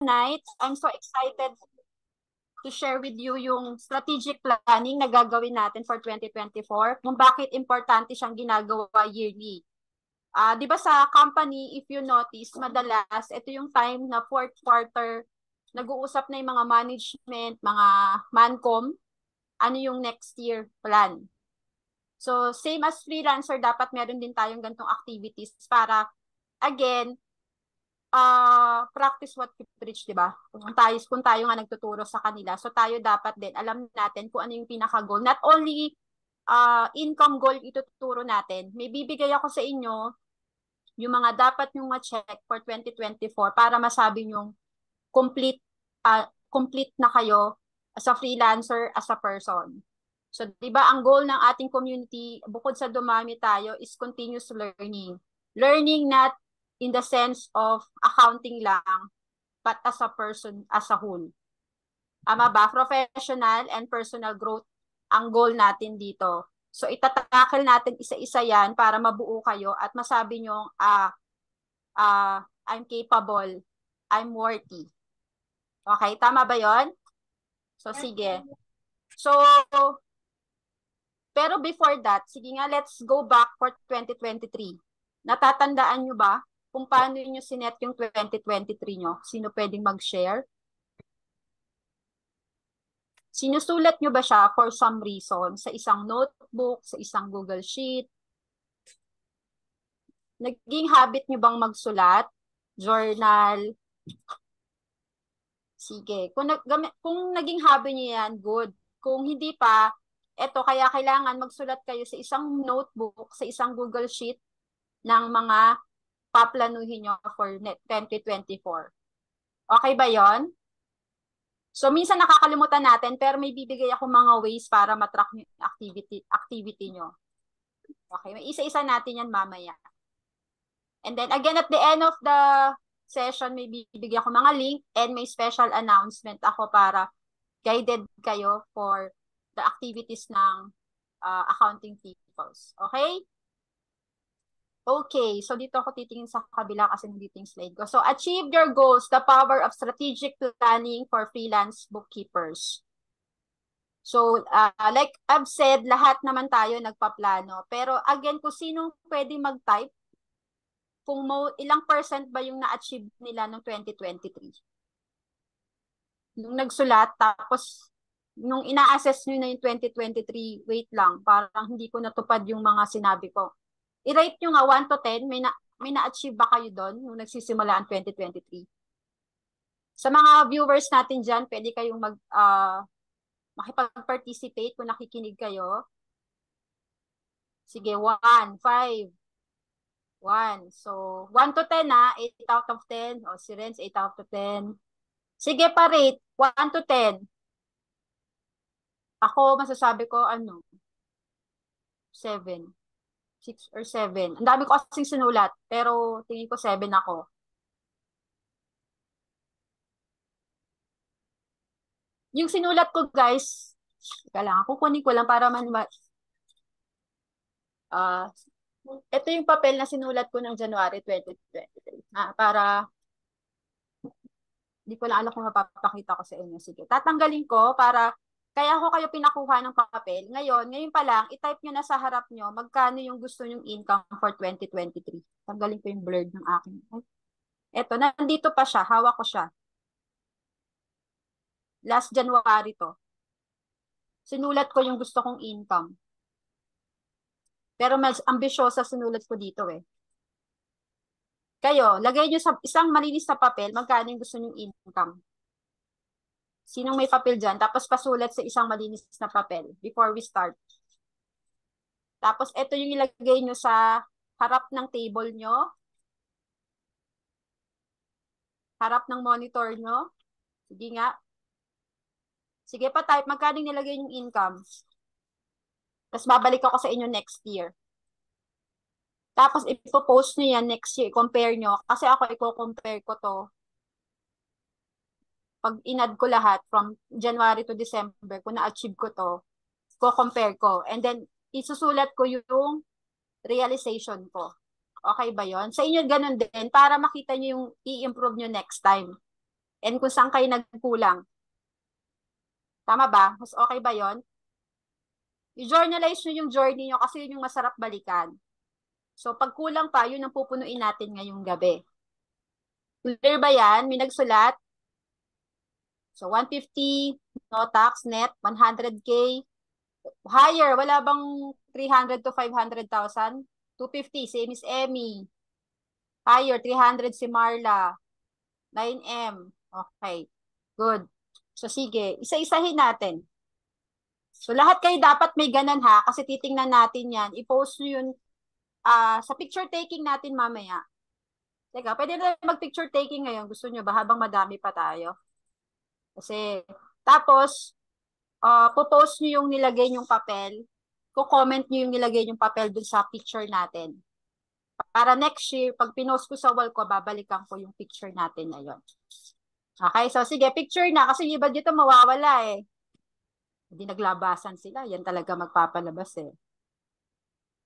tonight, I'm so excited to share with you yung strategic planning na gagawin natin for 2024, kung bakit importante siyang ginagawa yearly. Di ba sa company, if you notice, madalas, ito yung time na fourth quarter, nag-uusap na yung mga management, mga mancom, ano yung next year plan. So, same as freelancer, dapat meron din tayong ganitong activities para, again, practice what we preach, di ba? Kung tayo nga nagtuturo sa kanila, so tayo dapat din, alam natin kung ano yung pinaka-goal. Not only income goal ituturo natin, may bibigay ako sa inyo yung mga dapat yung ma-check for 2024 para masabi yung complete na kayo as a freelancer, as a person. So, di ba, ang goal ng ating community, bukod sa dumami tayo, is continuous learning. Learning not in the sense of accounting lang, but as a person, as a whole. Tama ba? Professional and personal growth ang goal natin dito. So, itatakil natin isa-isa yan para mabuo kayo at masabi nyo, I'm capable, I'm worthy. Okay, tama ba yon? So, sige. So, pero before that, sige nga, let's go back for 2023. Natatandaan nyo ba kung paano nyo sinet yung 2023 nyo? Sino pwedeng mag-share? Sinusulat nyo ba siya for some reason? Sa isang notebook, sa isang Google Sheet? Naging habit nyo bang magsulat? Journal? Sige. Kung naging habit nyo yan, good. Kung hindi pa, eto, kaya kailangan magsulat kayo sa isang notebook, sa isang Google Sheet ng mga paplanuhin nyo for 2024. Okay ba yon? So, minsan nakakalimutan natin, pero may bibigay ako mga ways para matrack yung activity nyo. Okay, may isa-isa natin yan mamaya. And then, again, at the end of the session, may bibigay ako mga link and may special announcement ako para guided kayo for the activities ng accounting peoples. Okay? Okay, so dito ako titingin sa kabila kasi nandito yung slide ko. So, achieve your goals, the power of strategic planning for freelance bookkeepers. So, like I've said, lahat naman tayo nagpaplano. Pero again, kung sino pwede mag-type, kung ilang percent ba yung na-achieve nila noong 2023. Nung nagsulat, tapos nung ina-assess nyo na yung 2023, wait lang, parang hindi ko natupad yung mga sinabi ko. I-rate nyo nga 1 to 10, may na-achieve ba kayo doon nung nagsisimula ang 2023? Sa mga viewers natin dyan, pwede kayong makipag-participate kung nakikinig kayo. Sige, 1, 5, 1. So, 1 to 10 8 out of 10. O, si Renz, 8 out of 10. Sige pa rate, 1 to 10. Ako, masasabi ko, 7. 6 or 7. Ang dami ko kasing sinulat, pero tingin ko 7 ako. Yung sinulat ko, guys, kailangan kukunin ko lang para ito yung papel na sinulat ko ng January 2023. Para, hindi ko lang alam kung mapapakita ko sa inyo. Sige, tatanggalin ko para kaya ako kayo pinakuha ng papel. Ngayon pa lang, i-type nyo na sa harap nyo magkano yung gusto nyong income for 2023. Tanggalin ko yung blurred ng akin. Eto, nandito pa siya. Hawak ko siya. Last January to. Sinulat ko yung gusto kong income. Pero mas ambisyosa sinulat ko dito eh. Kayo, lagay nyo sa isang malinis na papel magkano yung gusto nyong income. Sinong may papel dyan? Tapos pasulat sa isang malinis na papel before we start. Tapos ito yung ilagay nyo sa harap ng table nyo. Harap ng monitor nyo. Sige nga. Sige pa type, magkano nilagay yung income. Tapos babalik ako sa inyo next year. Tapos ipopost nyo yan next year. Compare nyo. Kasi ako i-compare ko to. Pag inad ko lahat from January to December, kung na-achieve ko to, ko-compare ko. And then, isusulat ko yung realization ko. Okay ba yon? Sa inyo ganun din, para makita nyo yung i-improve nyo next time. and kung saan kayo nagkulang. Tama ba? Mas okay ba yon? I-journalize nyo yung journey nyo kasi yun yung masarap balikan. So, pag kulang pa, yun ang pupunuin natin ngayong gabi. Clear ba yan? May nagsulat? So, 150, no tax, net, 100K. Higher, wala bang 300 to 500,000? 250, same as Emmy. Higher, 300 si Marla. 9M. Okay, good. So, sige, isa-isahin natin. So, lahat kayo dapat may ganun ha, kasi titingnan natin yan. I-post nyo yun sa picture taking natin mamaya. Teka, pwede na mag-picture taking ngayon. Gusto nyo ba habang madami pa tayo? Kasi, tapos, po-post nyo yung nilagay yung papel. Ko-comment nyo yung nilagay yung papel dun sa picture natin. Para next year, pag pinost ko sa wall ko, babalikan ko yung picture natin na yun. Okay, so sige, picture na. Kasi yung iba dito mawawala eh. Hindi naglabasan sila. Yan talaga magpapalabas eh.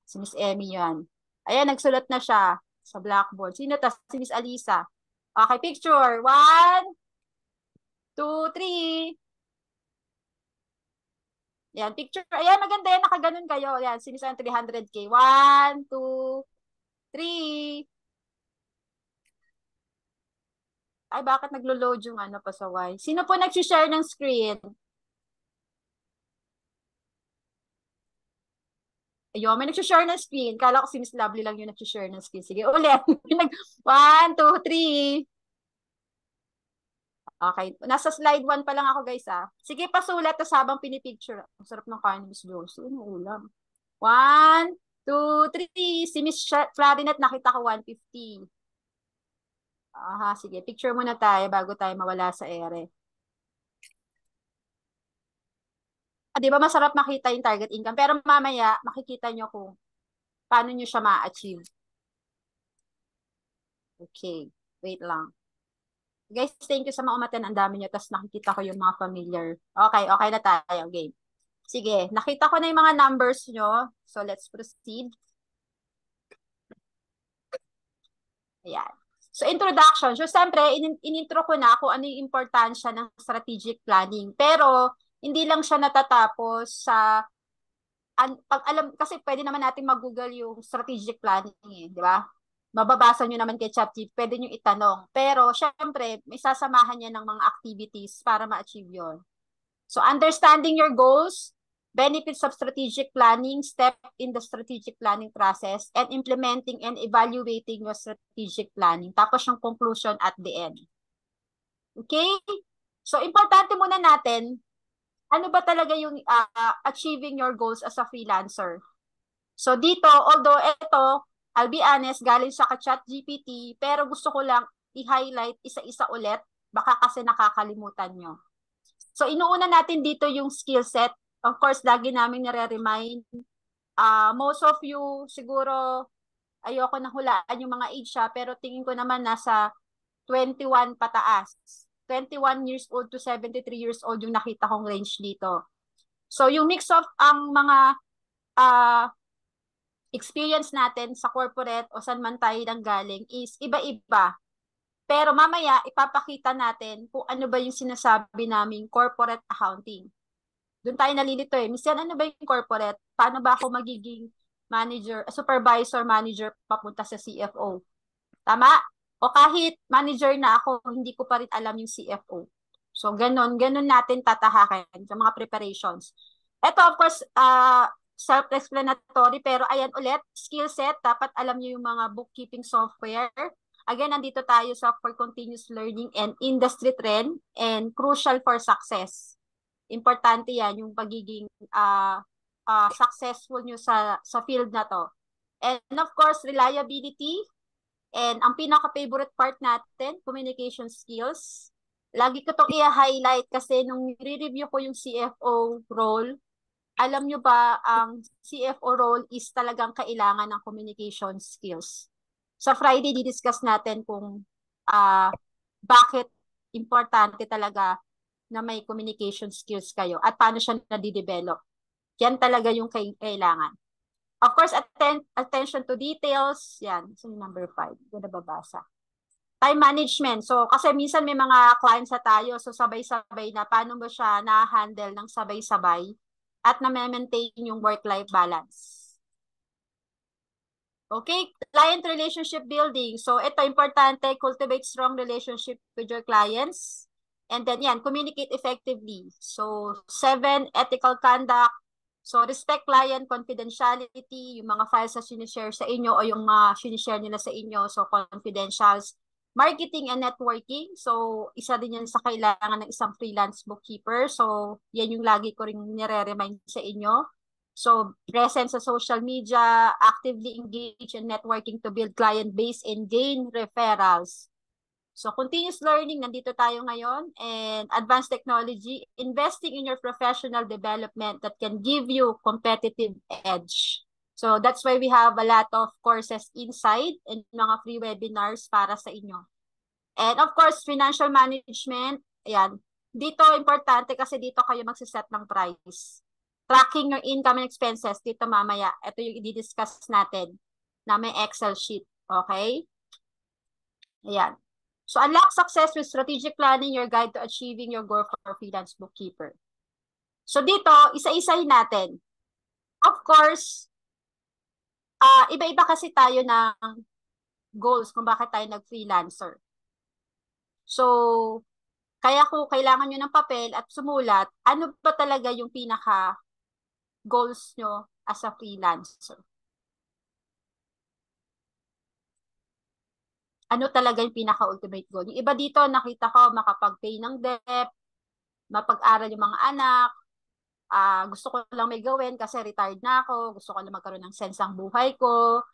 Si Miss Emmy yan. Ayan, nagsulat na siya sa blackboard. Sino ta? Si Miss Alisa. Okay, picture. 1, 2, 3. Yan, picture. Ayan, maganda yan. Nakaganon kayo. Yan, si Miss 300K. 1, 2, 3. Ay, bakit naglo-load yung ano pa sa Y? Sino po nag-share ng screen? Ayun, may nag-share ng screen. Kala ko si Miss Lovely lang yung nag-share ng screen. Sige, ulit. 1, 2, 3. Okay. Nasa slide 1 pa lang ako, guys, ah. Sige, pasulat tas habang pinipicture. Ang sarap ng kain ni Miss Josie. Ano ulam? 1, 2, 3. Si Miss Clarinet, nakita ko 150. Aha, sige. Picture muna tayo bago tayo mawala sa ere. Di ba masarap makita yung target income? Pero mamaya, makikita nyo kung paano nyo siya ma-achieve. Okay. Wait lang. Guys, thank you sa mga umaten. Ang dami nyo. Tapos nakikita ko yung mga familiar. Okay, okay na tayo. Game. Sige, nakita ko na yung mga numbers nyo. So, let's proceed. Ayan. So, introduction. So, siyempre, in-intro ko na kung ano yung importansya ng strategic planning. Pero, hindi lang siya natatapos sa pag alam, kasi pwede naman natin mag-google yung strategic planning eh, di ba? Mababasa nyo naman kay ChatGPT, pwede nyo itanong. Pero, syempre, may sasamahan niya ng mga activities para ma-achieve yon. So, understanding your goals, benefits of strategic planning, step in the strategic planning process, and implementing and evaluating your strategic planning. Tapos yung conclusion at the end. Okay? So, importante muna natin, ano ba talaga yung achieving your goals as a freelancer? So, dito, although ito, I'll be honest, galing sa ChatGPT, pero gusto ko lang i-highlight isa-isa ulit, baka kasi nakakalimutan nyo. So, inuuna natin dito yung skill set. Of course, lagi namin nare-remind. Most of you, siguro, ayoko na hulaan yung mga age siya, pero tingin ko naman nasa 21 pataas. 21 years old to 73 years old yung nakita kong range dito. So, yung mix of ang mga experience natin sa corporate o saan man tayo nang galing is iba-iba. Pero mamaya, ipapakita natin kung ano ba yung sinasabi naming corporate accounting. Doon tayo nalilito eh. Miss Yan, ano ba yung corporate? Paano ba ako magiging manager, supervisor, manager papunta sa CFO? Tama? O kahit manager na ako, hindi ko pa rin alam yung CFO. So, ganun natin tatahakin sa mga preparations. Ito, of course, self-explanatory, pero ayan ulit, skill set, dapat alam niyo yung mga bookkeeping software. Again, nandito tayo sa for continuous learning and industry trend and crucial for success. Importante yan, yung pagiging successful nyo sa field na to. And of course, reliability. And ang pinaka-favorite part natin, communication skills. Lagi ko itong i-highlight kasi nung re-review ko yung CFO role, alam nyo ba, ang CFO role is talagang kailangan ng communication skills. Sa Friday, didiscuss natin kung bakit importante talaga na may communication skills kayo at paano siya nadidevelop. Yan talaga yung kailangan. Of course, attention to details. Yan. So, number 5. Ito na babasa. Time management. So, kasi minsan may mga clients sa tayo, so sabay-sabay na paano ba siya na-handle ng sabay-sabay at na-maintain yung work-life balance. Okay, client relationship building. So, ito importante, cultivate strong relationship with your clients. And then, yan, communicate effectively. So, 7, ethical conduct. So, respect client confidentiality, yung mga files na sinishare sa inyo o yung mga sinishare nila sa inyo. So, confidentials. Marketing and networking. So, isa din yan sa kailangan ng isang freelance bookkeeper. So, yan yung lagi ko rin nire-remind sa inyo. So, presence sa social media, actively engage in networking to build client base and gain referrals. So, continuous learning, nandito tayo ngayon, and advanced technology, investing in your professional development that can give you competitive edge. So, that's why we have a lot of courses inside and mga free webinars para sa inyo. And of course, financial management, ayan, dito importante kasi dito kayo magsiset ng price. Tracking your income and expenses, dito mamaya, ito yung i-discuss natin na may Excel sheet, okay? Ayan. So, unlock success with strategic planning, your guide to achieving your goal for freelance bookkeeper. So, dito, isa-isahin natin. Of course, iba-iba kasi tayo ng goals kung bakit tayo nag-freelancer. So, kaya kung kailangan nyo ng papel at sumulat, ano ba talaga yung pinaka goals nyo as a freelancer? Ano talaga yung pinaka-ultimate goal? Yung iba dito, nakita ko, makapag-pay ng debt, mapag-aral yung mga anak, gusto ko lang may gawin kasi retired na ako, gusto ko lang magkaroon ng sense ang buhay ko.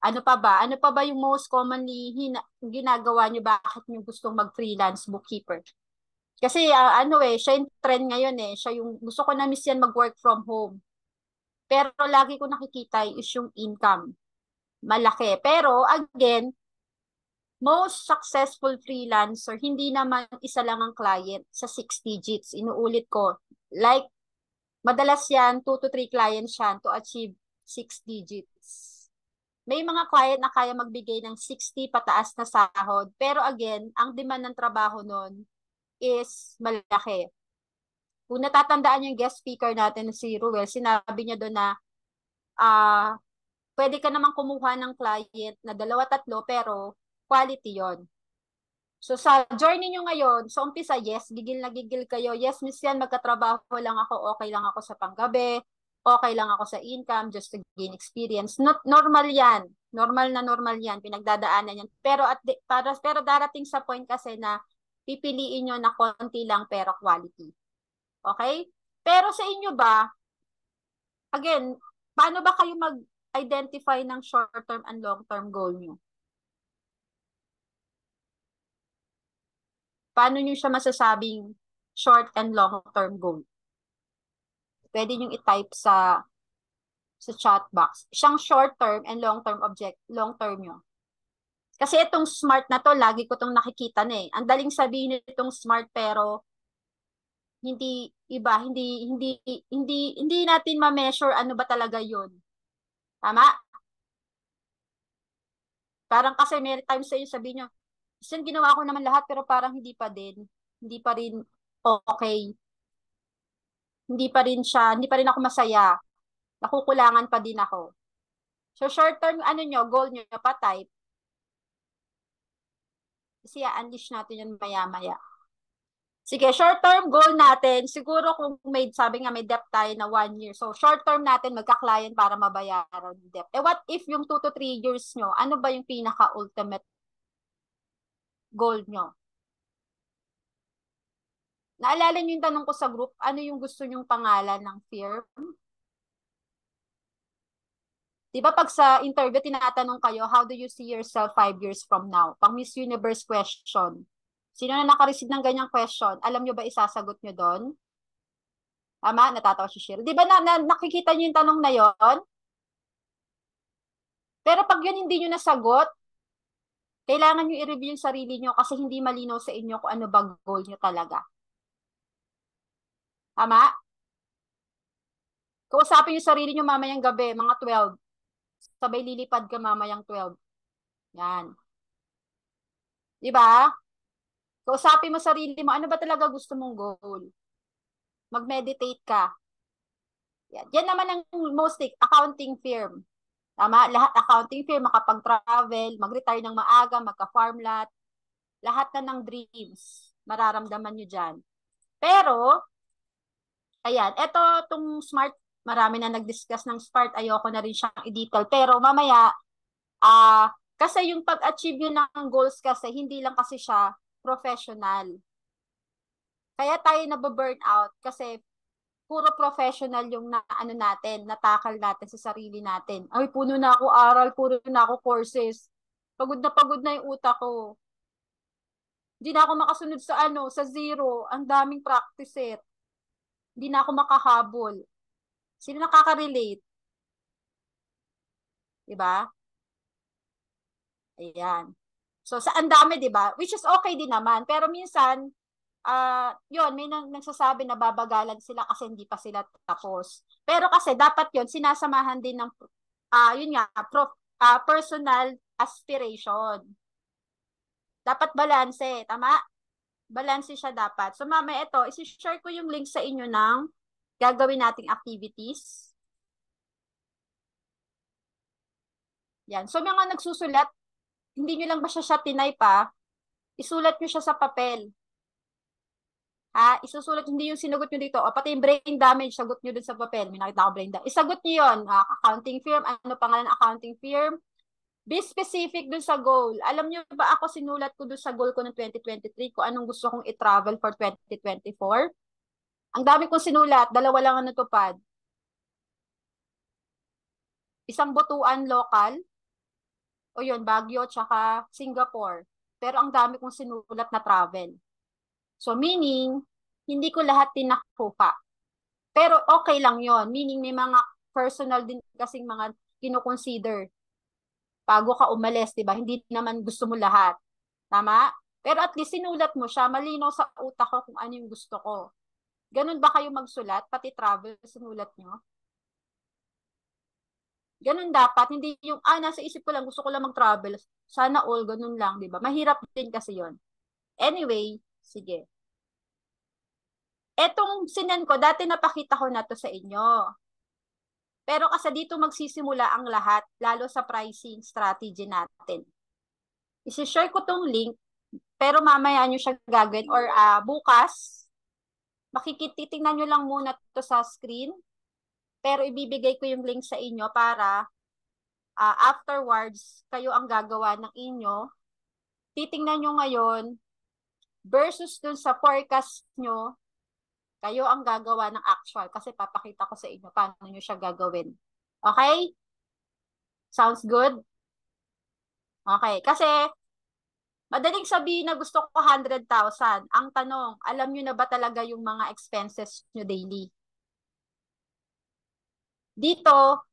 Ano pa ba? Ano pa ba yung most commonly ginagawa nyo? Bakit nyo gustong mag-freelance bookkeeper? Kasi siya yung trend ngayon eh. Siya yung, gusto ko na miss yan mag-work from home. Pero lagi ko nakikita is yung income. Malaki. Pero again, most successful freelancer, hindi naman isa lang ang client sa 6 digits. Inuulit ko. Like, madalas yan, 2 to 3 clients yan to achieve 6 digits. May mga client na kaya magbigay ng 60 pataas na sahod. Pero again, ang demand ng trabaho nun is malaki. Kung natatandaan yung guest speaker natin si Ruel, sinabi niya doon na pwede ka namang kumuha ng client na 2, 3 pero quality yon. So sa journey nyo ngayon, sa umpisa, yes, gigil na gigil kayo. Yes, miss yan, magkatrabaho lang ako, okay lang ako sa panggabi, okay lang ako sa income, just to gain experience. Not normal yan. Normal yan. Pinagdadaanan yan. Pero, pero darating sa point kasi na pipiliin nyo na konti lang pero quality. Okay? Pero sa inyo ba, again, paano ba kayo mag-identify ng short-term and long-term goal nyo? Paano nyo siya masasabing short and long-term goal? Pwede nyo i-type sa chat box. Siyang short-term and long-term nyo. Kasi itong smart na to, lagi ko itong nakikita na eh. Ang daling sabihin itong smart pero hindi iba, hindi natin ma-measure ano ba talaga 'yun. Tama? Parang kasi may times sa inyo sabihin nyo, "Sin ginawa ko naman lahat pero parang hindi pa din. Hindi pa rin okay. Hindi pa rin ako masaya. Nakukulangan pa din ako." So short term ano nyo, goal nyo pa type. Kasi unleash natin yun maya-maya. Sige, short-term goal natin, siguro kung sabi nga may debt tayo na 1 year. So, short-term natin, magka-client para mabayaran yung debt. What if yung 2 to 3 years nyo, ano ba yung pinaka-ultimate goal nyo? Naalala nyo yung tanong ko sa group, ano yung gusto nyong pangalan ng firm? Diba pag sa interview, tinatanong kayo, how do you see yourself 5 years from now? Pang Miss Universe question. Sino na naka-receive ng ganyang question? Alam nyo ba isasagot nyo doon? Tama? Natatawa si Shir. Di ba nakikita niyo yung tanong na yon? Pero pag yun hindi nyo nasagot, kailangan nyo i-review yung sarili nyo kasi hindi malinaw sa inyo kung ano ba goal nyo talaga. Tama? Kausapin yung sarili nyo mamayang gabi, mga 12. Sabay lilipad ka mamayang 12. Yan. Di ba? Kausapin mo sarili mo, ano ba talaga gusto mong goal? Mag-meditate ka. Yan. Yan naman ang mostly accounting firm. Tama? Lahat accounting firm, makapag-travel, mag-retire ng maaga, magka-farm lot, lahat na ng dreams. Mararamdaman nyo dyan. Pero, ayan, eto tong smart, marami na nag-discuss ng smart, ayoko na rin siyang i-detail. Pero mamaya, kasi yung pag-achieve yun ng goals kasi, hindi lang kasi siya professional. Kaya tayo nababurn out kasi puro professional yung na, ano natin, natakal natin sa sarili natin. Ay, puno na ako aral, puno na ako courses. Pagod na yung utak ko. Hindi na ako makasunod sa ano, sa zero. Ang daming practice set. Hindi na ako makahabol. Sino nakaka-relate? Diba? Ayan. So, sa ang dami, diba? Which is okay din naman. Pero minsan, yun, may nagsasabi na babagalan sila kasi hindi pa sila tapos. Pero kasi dapat yun, sinasamahan din ng, yun nga, personal aspiration. Dapat balanse, tama? Balanse siya dapat. So, mamaya ito, isi-share ko yung link sa inyo ng gagawin nating activities. Yan. So, mga nagsusulat, hindi nyo lang ba siya tinay pa? Isulat nyo siya sa papel. Isusulat, hindi yung sinugot nyo dito. O, pati yung brain damage, sagot nyo dun sa papel. May nakita ko brain damage. Isagot nyo yun. Accounting firm, ano pangalan ng accounting firm? Be specific dun sa goal. Alam nyo ba ako sinulat ko dun sa goal ko ng 2023 kung anong gusto kong i-travel for 2024? Ang dami kong sinulat, dalawa lang ang natupad. Isang butuan local, o yun, Baguio, tsaka Singapore. Pero ang dami kong sinulat na travel. So meaning, hindi ko lahat tinakuha. Pero okay lang yon. Meaning may mga personal din kasing mga kino-consider bago ka umalis, di ba? Hindi naman gusto mo lahat. Tama? Pero at least sinulat mo siya, malinaw sa utak ko kung ano yung gusto ko. Ganun ba kayo magsulat? Pati travel, sinulat nyo? Ganun dapat. Hindi yung, nasa isip ko lang, gusto ko lang mag-travel. Sana all, ganun lang, di ba? Mahirap din kasi yon. Anyway, sige. Etong sinan ko, dati napakita ko na to sa inyo. Pero kasi dito magsisimula ang lahat, lalo sa pricing strategy natin. Isi-share ko tong link, pero mamaya nyo siya gagawin or bukas, makikititingnan nyo lang muna to sa screen, pero ibibigay ko yung link sa inyo para afterwards, kayo ang gagawa ng inyo. Titingnan nyo ngayon versus dun sa forecast nyo, kayo ang gagawa ng actual kasi papakita ko sa inyo paano nyo siya gagawin. Okay? Sounds good? Okay. Kasi madaling sabihin na gusto ko 100,000. Ang tanong, alam nyo na ba talaga yung mga expenses nyo daily? Dito,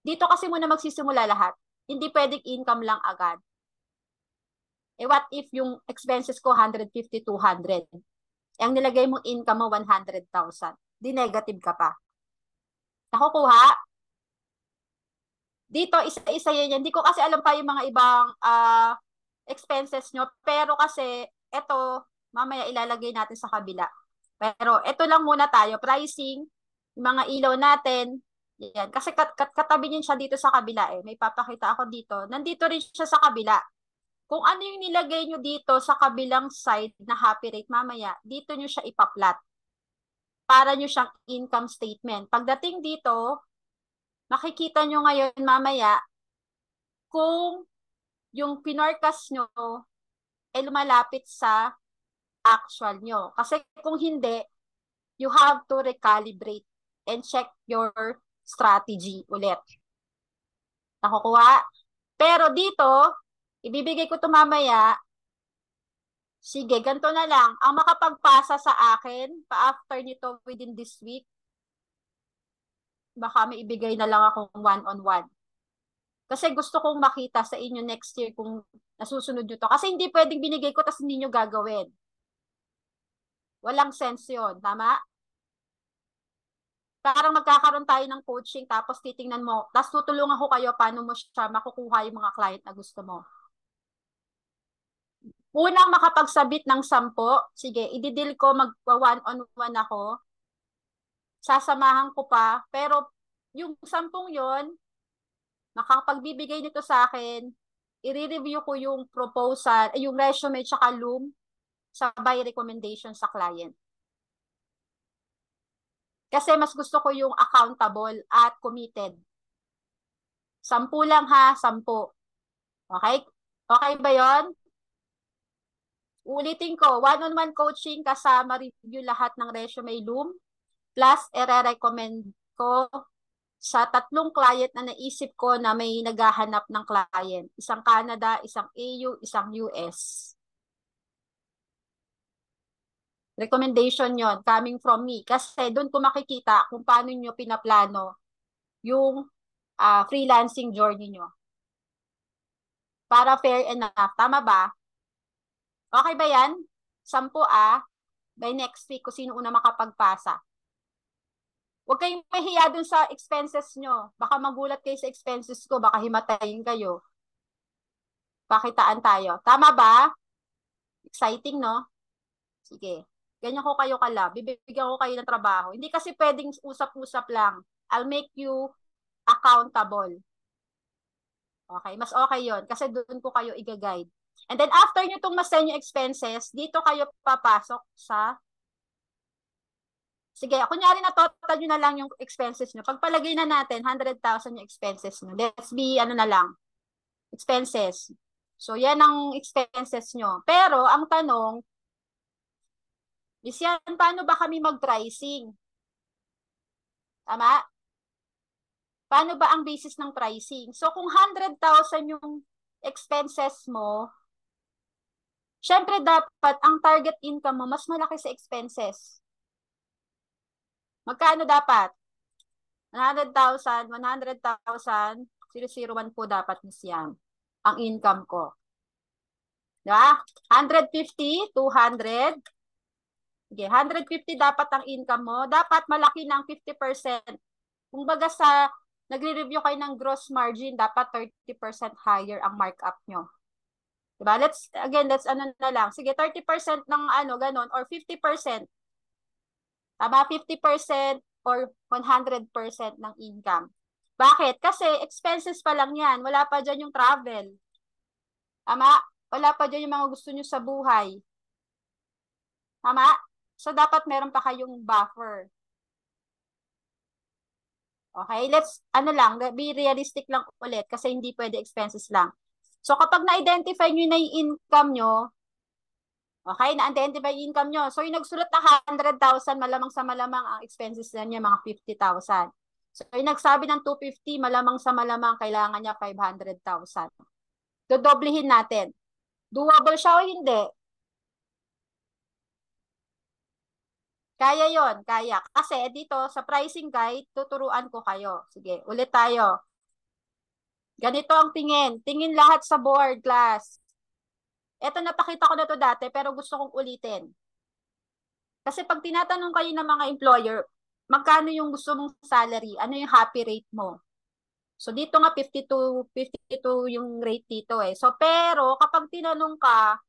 dito kasi muna magsisimula lahat. Hindi pwedeng income lang agad. What if yung expenses ko 150, 200? Ang nilagay mong income mo 100,000. Di negative ka pa. Nakukuha? Dito, isa-isa yan. Hindi ko kasi alam pa yung mga ibang expenses nyo. Pero kasi, eto, mamaya ilalagay natin sa kabila. Pero ito lang muna tayo. Pricing, yung mga ilaw natin. Yan. Kasi katabi niyan siya dito sa kabila eh. May papakita ako dito. Nandito rin siya sa kabila. Kung ano yung nilagay nyo dito sa kabilang side na happy rate, mamaya, dito nyo siya ipaplat. Para nyo siyang income statement. Pagdating dito, makikita nyo ngayon mamaya kung yung pinorcast nyo ay lumalapit sa actual nyo. Kasi kung hindi, you have to recalibrate and check your strategy ulit. Nakukuha? Pero dito, ibibigay ko ito mamaya. Sige, ganito na lang. Ang makapagpasa sa akin, pa-after nito within this week, baka may ibigay na lang akong one-on-one. Kasi gusto kong makita sa inyo next year kung nasusunod nyo to. Kasi hindi pwedeng binigay ko tapos hindi nyo gagawin. Walang sense yun. Tama? Parang magkakaroon tayo ng coaching tapos titingnan mo, tapos tutulungan ko kayo paano mo siya makukuha yung mga client na gusto mo. Unang makapagsabit ng 10, sige, ididil ko, mag-one-on-one ako, sasamahan ko pa, pero yung 10 yon, makapagbibigay nito sa akin, i-review ko yung proposal, yung resume tsaka loom, sabay recommendation sa client. Kasi mas gusto ko yung accountable at committed. 10 lang ha, 10. Okay? Okay ba yon? Ulitin ko, one-on-one coaching kasama review lahat ng resume loom, plus ire-recommend ko sa 3 client na naisip ko na may naghahanap ng client. Isang Canada, isang EU, isang US. Recommendation yon coming from me. Kasi doon ko makikita kung paano nyo pinaplano yung freelancing journey nyo. Para fair enough. Tama ba? Okay ba yan? 10 by next week kung sino una makapagpasa. Huwag kayong mahiya dun sa expenses nyo. Baka magulat kayo sa expenses ko. Baka himatayin kayo. Pakitaan tayo. Tama ba? Exciting, no? Sige. Ganyan ko kayo kalab. Bibigyan ko kayo ng trabaho. Hindi kasi pwedeng usap-usap lang. I'll make you accountable. Okay? Mas okay yon kasi doon ko kayo i-guide. And then after nyo itong mas yung expenses, dito kayo papasok sa... Sige, kunyari na total nyo na lang yung expenses nyo. Pagpalagay na natin, 100,000 yung expenses nyo. Let's be, ano na lang, expenses. So, yan ang expenses nyo. Pero, ang tanong, is yan, paano ba kami mag-pricing? Tama? Paano ba ang basis ng pricing? So, kung 100,000 yung expenses mo, syempre dapat ang target income mo mas malaki sa expenses. Magkano dapat? 100,000, 100,000, 001 po dapat yan. Ang income ko. Diba? 150, 200. Okay, 150 dapat ang income mo. Dapat malaki ng 50%. Kung baga sa nagre-review kayo ng gross margin, dapat 30% higher ang markup nyo. Diba? Let's ano na lang. Sige, 30% ng ano, ganon, or 50%. Tama, 50% or 100% ng income. Bakit? Kasi expenses pa lang yan. Wala pa dyan yung travel. Tama? Wala pa dyan yung mga gusto nyo sa buhay. Tama? So, dapat meron pa kayong buffer. Okay? Let's, ano lang, be realistic lang ulit kasi hindi pwede expenses lang. So, kapag na-identify nyo na yung income nyo, okay, na-identify yung income nyo. So, yung nagsulat na 100,000, malamang sa malamang ang expenses na niya mga 50,000. So, yung nagsabi ng 250, malamang sa malamang kailangan niya 500,000. Dodoblehin natin. Doable siya o hindi? Kaya yon, kaya. Kasi dito sa pricing guide, tuturuan ko kayo. Sige, ulit tayo. Ganito ang tingin. Tingin lahat sa board, class. Ito napakita ko na to dati pero gusto kong ulitin. Kasi pag tinatanong kayo ng mga employer, magkano yung gusto mong salary? Ano yung happy rate mo? So dito nga 52 yung rate dito eh. So pero kapag tinanong ka,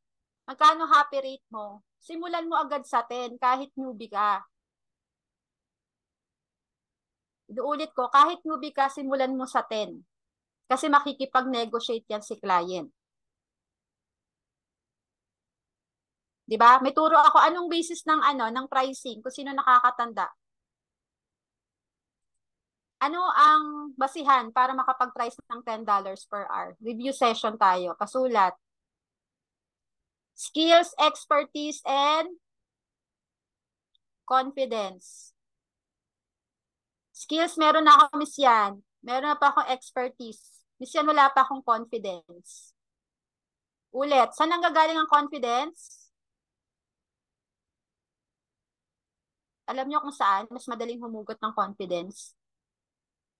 magkano happy rate mo? Simulan mo agad sa 10 kahit newbie ka. Iuulit ko, kahit newbie ka, simulan mo sa 10. Kasi makikipag-negotiate yan si client. 'Di ba? May turo ako anong basis ng ng pricing kung sino nakakatanda. Ano ang basihan para makapag-price ng $10 per hour? Review session tayo. Kasulat. Skills, expertise, and confidence. Skills, meron na ako, Miss Yan. Meron na pa akong expertise. Miss Yan, wala pa akong confidence. Ulit, saan nanggagaling ang confidence? Alam niyo kung saan mas madaling humugot ng confidence?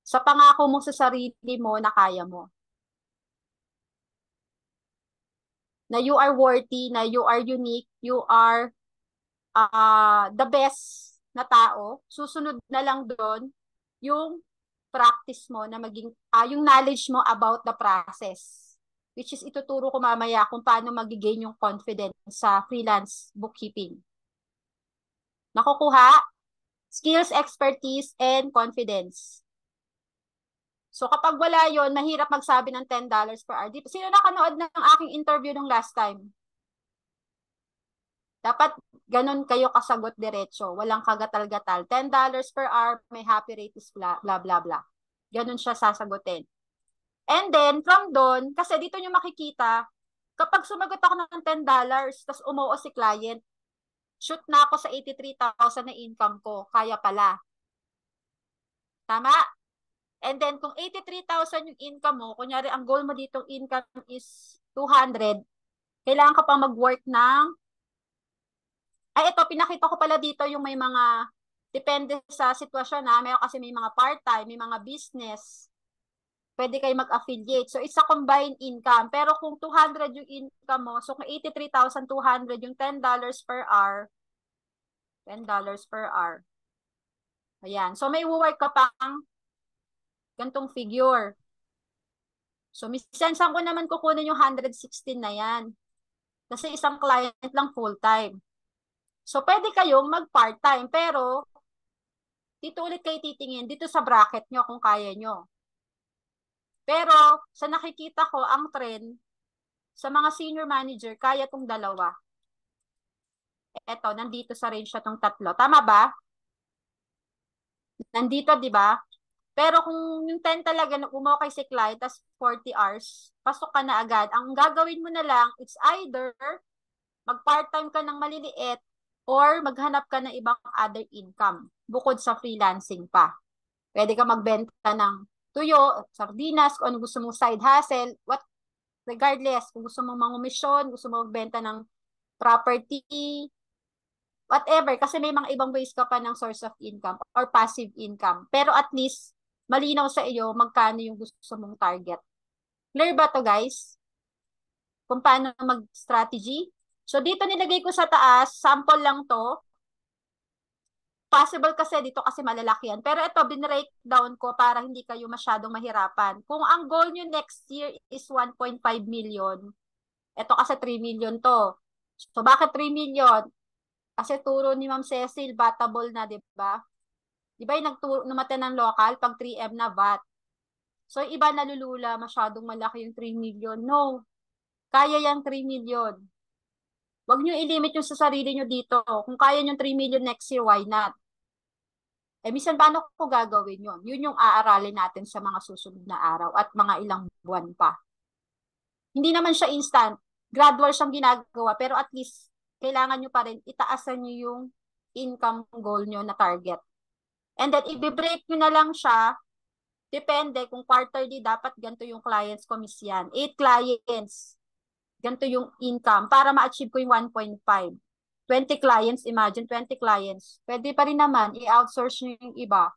Sa pangako mo sa sarili mo na kaya mo. Na you are worthy, na you are unique, you are the best na tao. Susunod na lang doon yung practice mo na maging, yung knowledge mo about the process. which is ituturo ko mamaya kung paano magigain yung confidence sa freelance bookkeeping. Nakukuha? Skills, expertise, and confidence. So kapag wala yon, mahirap magsabi ng $10 per hour. Sino nakanood ng aking interview nung last time? Dapat ganun kayo kasagot diretso. Walang kagatal-gatal. $10 per hour, may happy rate is blah, blah, blah, blah. Ganun siya sasagutin. And then, from doon, kasi dito nyo makikita, kapag sumagot ako ng $10, tapos umuo si client, shoot na ako sa 83,000 na income ko. Kaya pala. Tama? And then, kung 83,000 yung income mo, kunyari, ang goal mo ditong income is 200, kailangan ka pang mag-work ng, ay, ito, pinakita ko pala dito yung may mga, depende sa sitwasyon na, kasi may mga part-time, may mga business, pwede kayo mag-affiliate. So, it's a combined income. Pero kung 200 yung income mo, so kung 83,200 yung $10 per hour, $10 per hour. Ayan. So, may work ka pang gantong figure. So, misensan ko naman kukunin yung 116 na yan. Kasi isang client lang full-time. So, pwede kayong mag-part-time. Pero, dito ulit kayo titingin. Dito sa bracket nyo kung kaya nyo. Pero, sa nakikita ko, ang trend, sa mga senior manager, kaya tong dalawa. Eto, nandito sa range na tong tatlo. Tama ba? Nandito, di ba? Pero kung yung 10 talaga, umokay si client, tas 40 hours, pasok ka na agad. Ang gagawin mo na lang, it's either mag-part-time ka ng maliliit or maghanap ka ng ibang other income bukod sa freelancing pa. Pwede ka magbenta ng tuyo, sardinas, kung ano gusto mong side hustle, regardless, kung gusto mong mangumisyon, gusto mong magbenta ng property, whatever, kasi may mga ibang ways ka pa ng source of income or passive income. Pero at least, malinaw sa iyo magkano yung gusto mong target. Clear ba to, guys? Kung paano mag-strategy? So, dito nilagay ko sa taas, sample lang to. Possible kasi dito kasi malalaki yan. Pero ito, binrake down ko para hindi kayo masyadong mahirapan. Kung ang goal nyo next year is 1.5 million, ito kasi 3 million to. So, bakit 3 million? Kasi turo ni Ma'am Cecil, batable na, di ba? Di ba yung numate ng local, pag 3M na VAT. So, iba nalulula, masyadong malaki yung 3 million. No, kaya yung 3 million. Huwag nyo ilimit yung sa sarili nyo dito. Kung kaya nyo 3 million next year, why not? Eh, minsan paano ko gagawin yun? Yun yung aaralin natin sa mga susunod na araw at mga ilang buwan pa. Hindi naman siya instant. Gradual siyang ginagawa, pero at least, kailangan nyo pa rin, itaasan nyo yung income goal nyo na target. And then, i-break nyo na lang siya. Depende kung quarterly, dapat ganito yung clients komisyan. 8 clients, ganito yung income para ma-achieve ko yung 1.5. 20 clients, imagine 20 clients. Pwede pa rin naman, i-outsource nyo yung iba.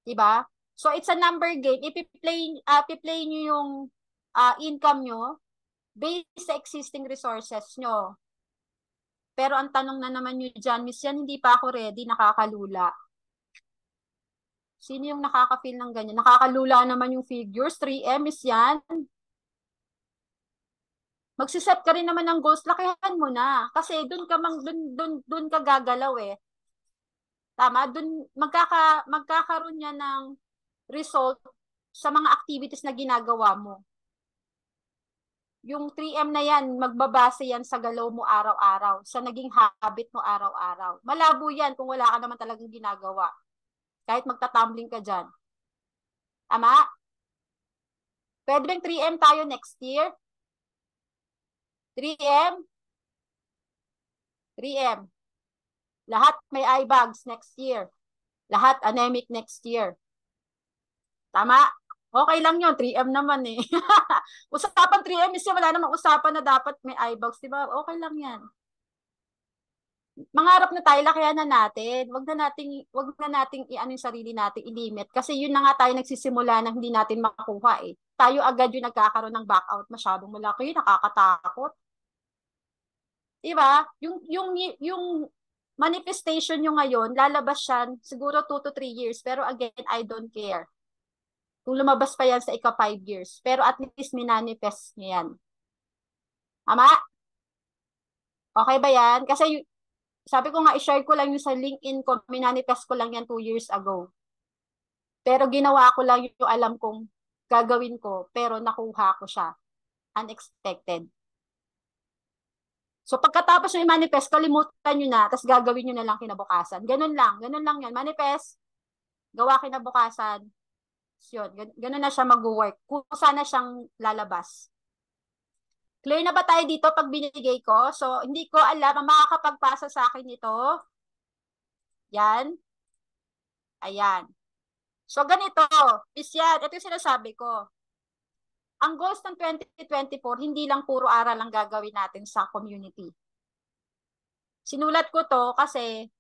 Diba? So, it's a number game. Ipi-play nyo yung income nyo based sa existing resources nyo. Pero ang tanong na naman nyo dyan, Miss yan, hindi pa ako ready, nakakalula. Sino yung nakaka-feel ng ganyan? Nakakalula naman yung figures. 3M is yan. Magsiset ka rin naman ng goals. Lakihan mo na. Kasi dun ka gagalaw eh. Tama? Dun magkakaroon niya ng result sa mga activities na ginagawa mo. Yung 3M na yan, magbabase yan sa galaw mo araw-araw. Sa naging habit mo araw-araw. Malabo yan kung wala ka naman talagang ginagawa. Kahit magtatumbling ka dyan. Tama? Pwede bang 3M tayo next year? 3M? 3M. Lahat may eye bags next year. Lahat anemic next year. Tama? Okay lang yun. 3M naman eh. Usapan 3M is wala namang usapan na dapat may eye bags. Diba? Okay lang yan. Mangarap na tayo, lakihan na natin. Wag na nating i-ano yung sarili natin, i-limit. Kasi yun na nga tayo nagsisimula na hindi natin makuha eh. Tayo agad yung nagkakaroon ng backout. Masyadong malaki, nakakatakot. Diba? Yung manifestation nyo ngayon, lalabas yan siguro 2 to 3 years. Pero again, I don't care. Kung lumabas pa yan sa ika 5 years. Pero at least minanifest niya yan. Tama? Okay ba yan? Kasi sabi ko nga, i-share ko lang yung sa LinkedIn ko, minanifest ko lang yan 2 years ago. Pero ginawa ko lang yung alam kong gagawin ko, pero nakuha ko siya. Unexpected. So pagkatapos nyo i-manifest, kalimutan nyo na, tapos gagawin nyo na lang kinabukasan. Ganun lang yan. Manifest, gawa kinabukasan, yun, ganun na siya mag-work. Kung sana siyang lalabas. Clear na ba tayo dito pag binigay ko? So, hindi ko alam, ang makakapagpasa sa akin ito. Yan. Ayan. So, ganito. Is yan. Ito yung sinasabi ko. Ang goals ng 2024, hindi lang puro aral ang gagawin natin sa community. Sinulat ko to kasi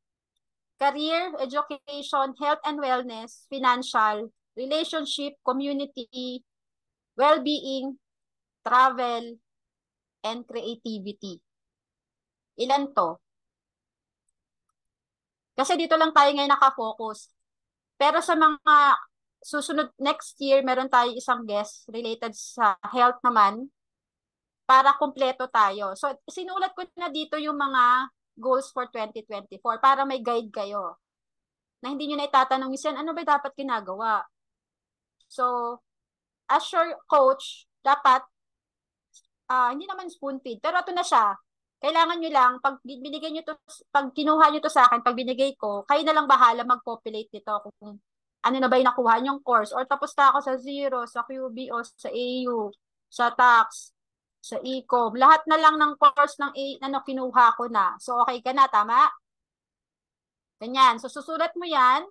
career, education, health and wellness, financial, relationship, community, well-being, travel, and creativity. Ilan to? Kasi dito lang tayo ngayon nakafocus. Pero sa mga susunod next year, meron tayo isang guest related sa health naman para kumpleto tayo. So, sinulat ko na dito yung mga goals for 2024 para may guide kayo. Na hindi nyo na itatanong, Miss, ano ba dapat ginagawa? So, as your coach, dapat, hindi naman spoon feed, pero ito na siya. Kailangan nyo lang, pag binigay nyo to, pag kinuha nyo to sa akin, pag binigay ko, kayo na lang bahala mag-populate nito kung ano na ba yung nakuha nyong course. Or tapos na ako sa Zero, sa QB, o sa AU, sa tax, sa Ecom. Lahat na lang ng course ng ano, kinuha ko na. So, okay ka na, tama? Ganyan. So, susulat mo yan.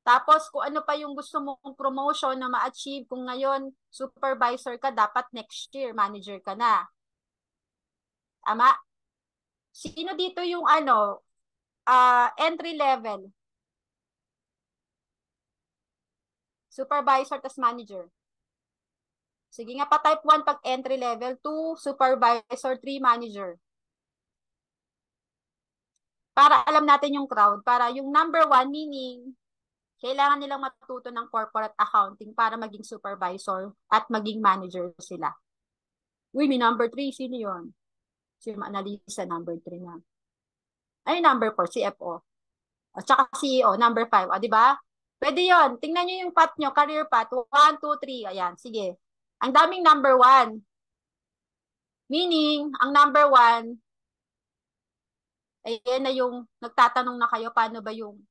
Tapos, kung ano pa yung gusto mong promotion na ma-achieve, kung ngayon supervisor ka, dapat next year manager ka na. Tama? Sino dito yung ano, entry level? Supervisor tas manager. Sige nga pa, type 1 pag entry level, 2 supervisor, 3 manager. Para alam natin yung crowd, para yung number 1, meaning kailangan nilang matuto ng corporate accounting para maging supervisor at maging manager sila. Uy, may number 3, sino yun? Si Annalisa, number 3 na. Ay, number 4, CFO. At saka CEO, number 5. O, di ba? Pwede yon. Tingnan nyo yung path nyo, career path. 1, 2, 3. Ayan, sige. Ang daming number 1. Meaning, ang number 1, ayan na yung nagtatanong na kayo, paano ba yung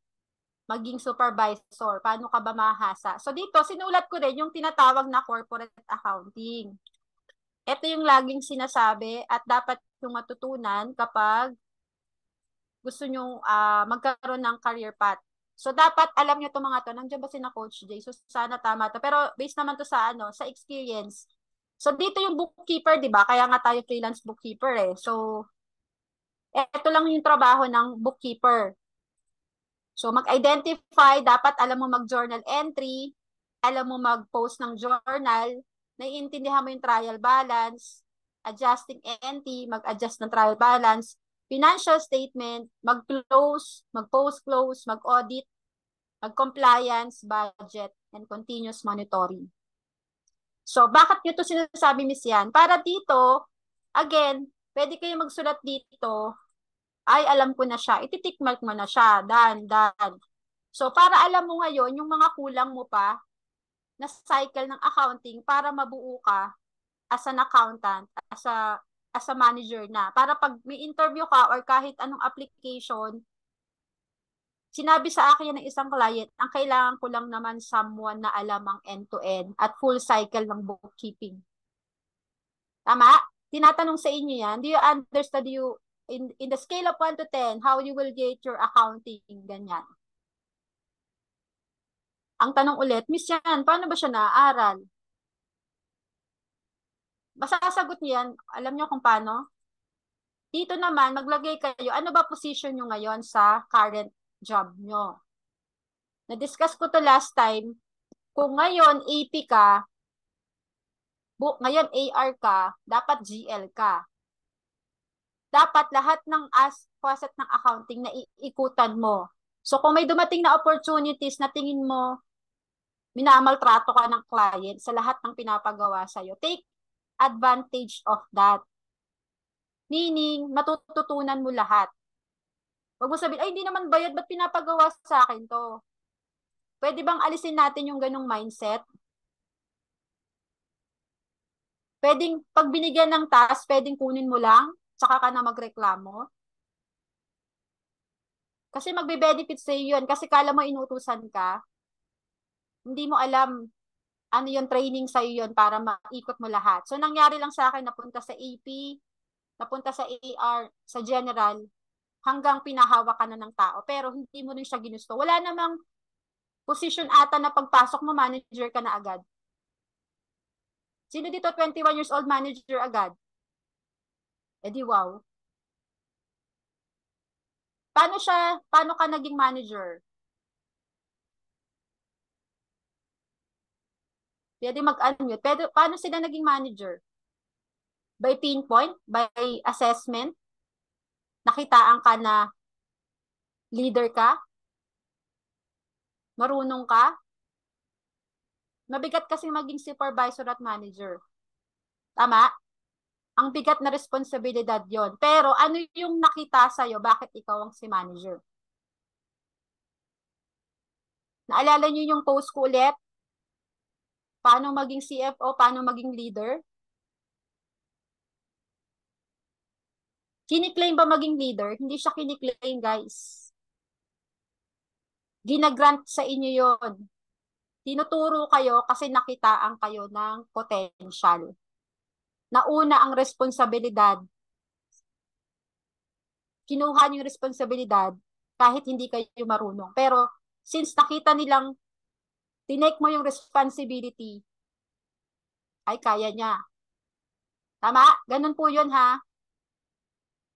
maging supervisor? Paano ka ba mahasa? So dito, sinulat ko rin yung tinatawag na corporate accounting. Ito yung laging sinasabi at dapat yung matutunan kapag gusto nyo magkaroon ng career path. So dapat alam nyo itong mga to. Nandiyan ba si na Coach Jay? So sana tama to. Pero based naman to sa ano, sa experience. So dito yung bookkeeper, 'di ba? Kaya nga tayo freelance bookkeeper eh. So ito lang yung trabaho ng bookkeeper. So mag-identify, dapat alam mo mag-journal entry, alam mo mag-post ng journal, naiintindihan mo yung trial balance, adjusting entry, mag-adjust ng trial balance, financial statement, mag-close, mag-post-close, mag-audit, mag-compliance, budget, and continuous monitoring. So, bakit nyo ito sinasabi, Miss Yan? Para dito, again, pwede kayo magsulat dito, ay, alam ko na siya. Ititik mark mo na siya. Dan. So, para alam mo ngayon, yung mga kulang mo pa na cycle ng accounting para mabuo ka as an accountant, as a manager na. Para pag may interview ka or kahit anong application, sinabi sa akin ng isang client, ang kailangan ko lang naman someone na alam ang end-to-end at full cycle ng bookkeeping. Tama? Tinatanong sa inyo yan. Do you understand in the scale of 1 to 10, how you will get your accounting, ganyan. Ang tanong ulit, Miss Yan, paano ba siya naaaral? Masasagot niyo yan, alam niyo kung paano? Dito naman, maglagay kayo, ano ba position nyo ngayon sa current job nyo? Na-discuss ko to last time, kung ngayon AP ka, ngayon AR ka, dapat GL ka. Dapat lahat ng facet ng accounting na iikutan mo. So kung may dumating na opportunities na tingin mo minamaltrato ka ng client sa lahat ng pinapagawa sa'yo. Take advantage of that. Meaning, matututunan mo lahat. Huwag mo sabihin, ay, hindi naman bayad, ba't pinapagawa sa akin to? Pwede bang alisin natin yung ganong mindset? Pwedeng, pag binigyan ng task, pwedeng kunin mo lang, saka ka na magreklamo. Kasi magbe-benefit sa iyo yun. Kasi kala mo inutusan ka, hindi mo alam ano yung training sa iyo yun para maikot mo lahat. So, nangyari lang sa akin, napunta sa AP, napunta sa AR, sa general, hanggang pinahawak ka na ng tao. Pero hindi mo rin siya ginusto. Wala namang position ata na pagpasok mo, manager ka na agad. Sino dito 21 years old manager agad? Eh di wow. Paano ka naging manager? Pwede mag-unmute. Pero paano sila naging manager? By pinpoint? By assessment? Nakitaan ka na leader ka? Marunong ka? Mabigat kasi maging supervisor at manager. Tama? Ang bigat na responsibilidad yon. Pero ano yung nakita sa'yo? Bakit ikaw ang si manager? Naalala niyo yung post ko ulit? Paano maging CFO? Paano maging leader? Kiniklaim ba maging leader? Hindi siya kiniklaim, guys. Ginagrant sa inyo yon. Tinuturo kayo kasi nakitaan kayo ng potential. Nauna ang responsibilidad. Kinuha niyo yung responsibilidad kahit hindi kayo marunong. Pero since nakita nilang tinake mo yung responsibility, ay kaya niya. Tama? Ganun po yun ha.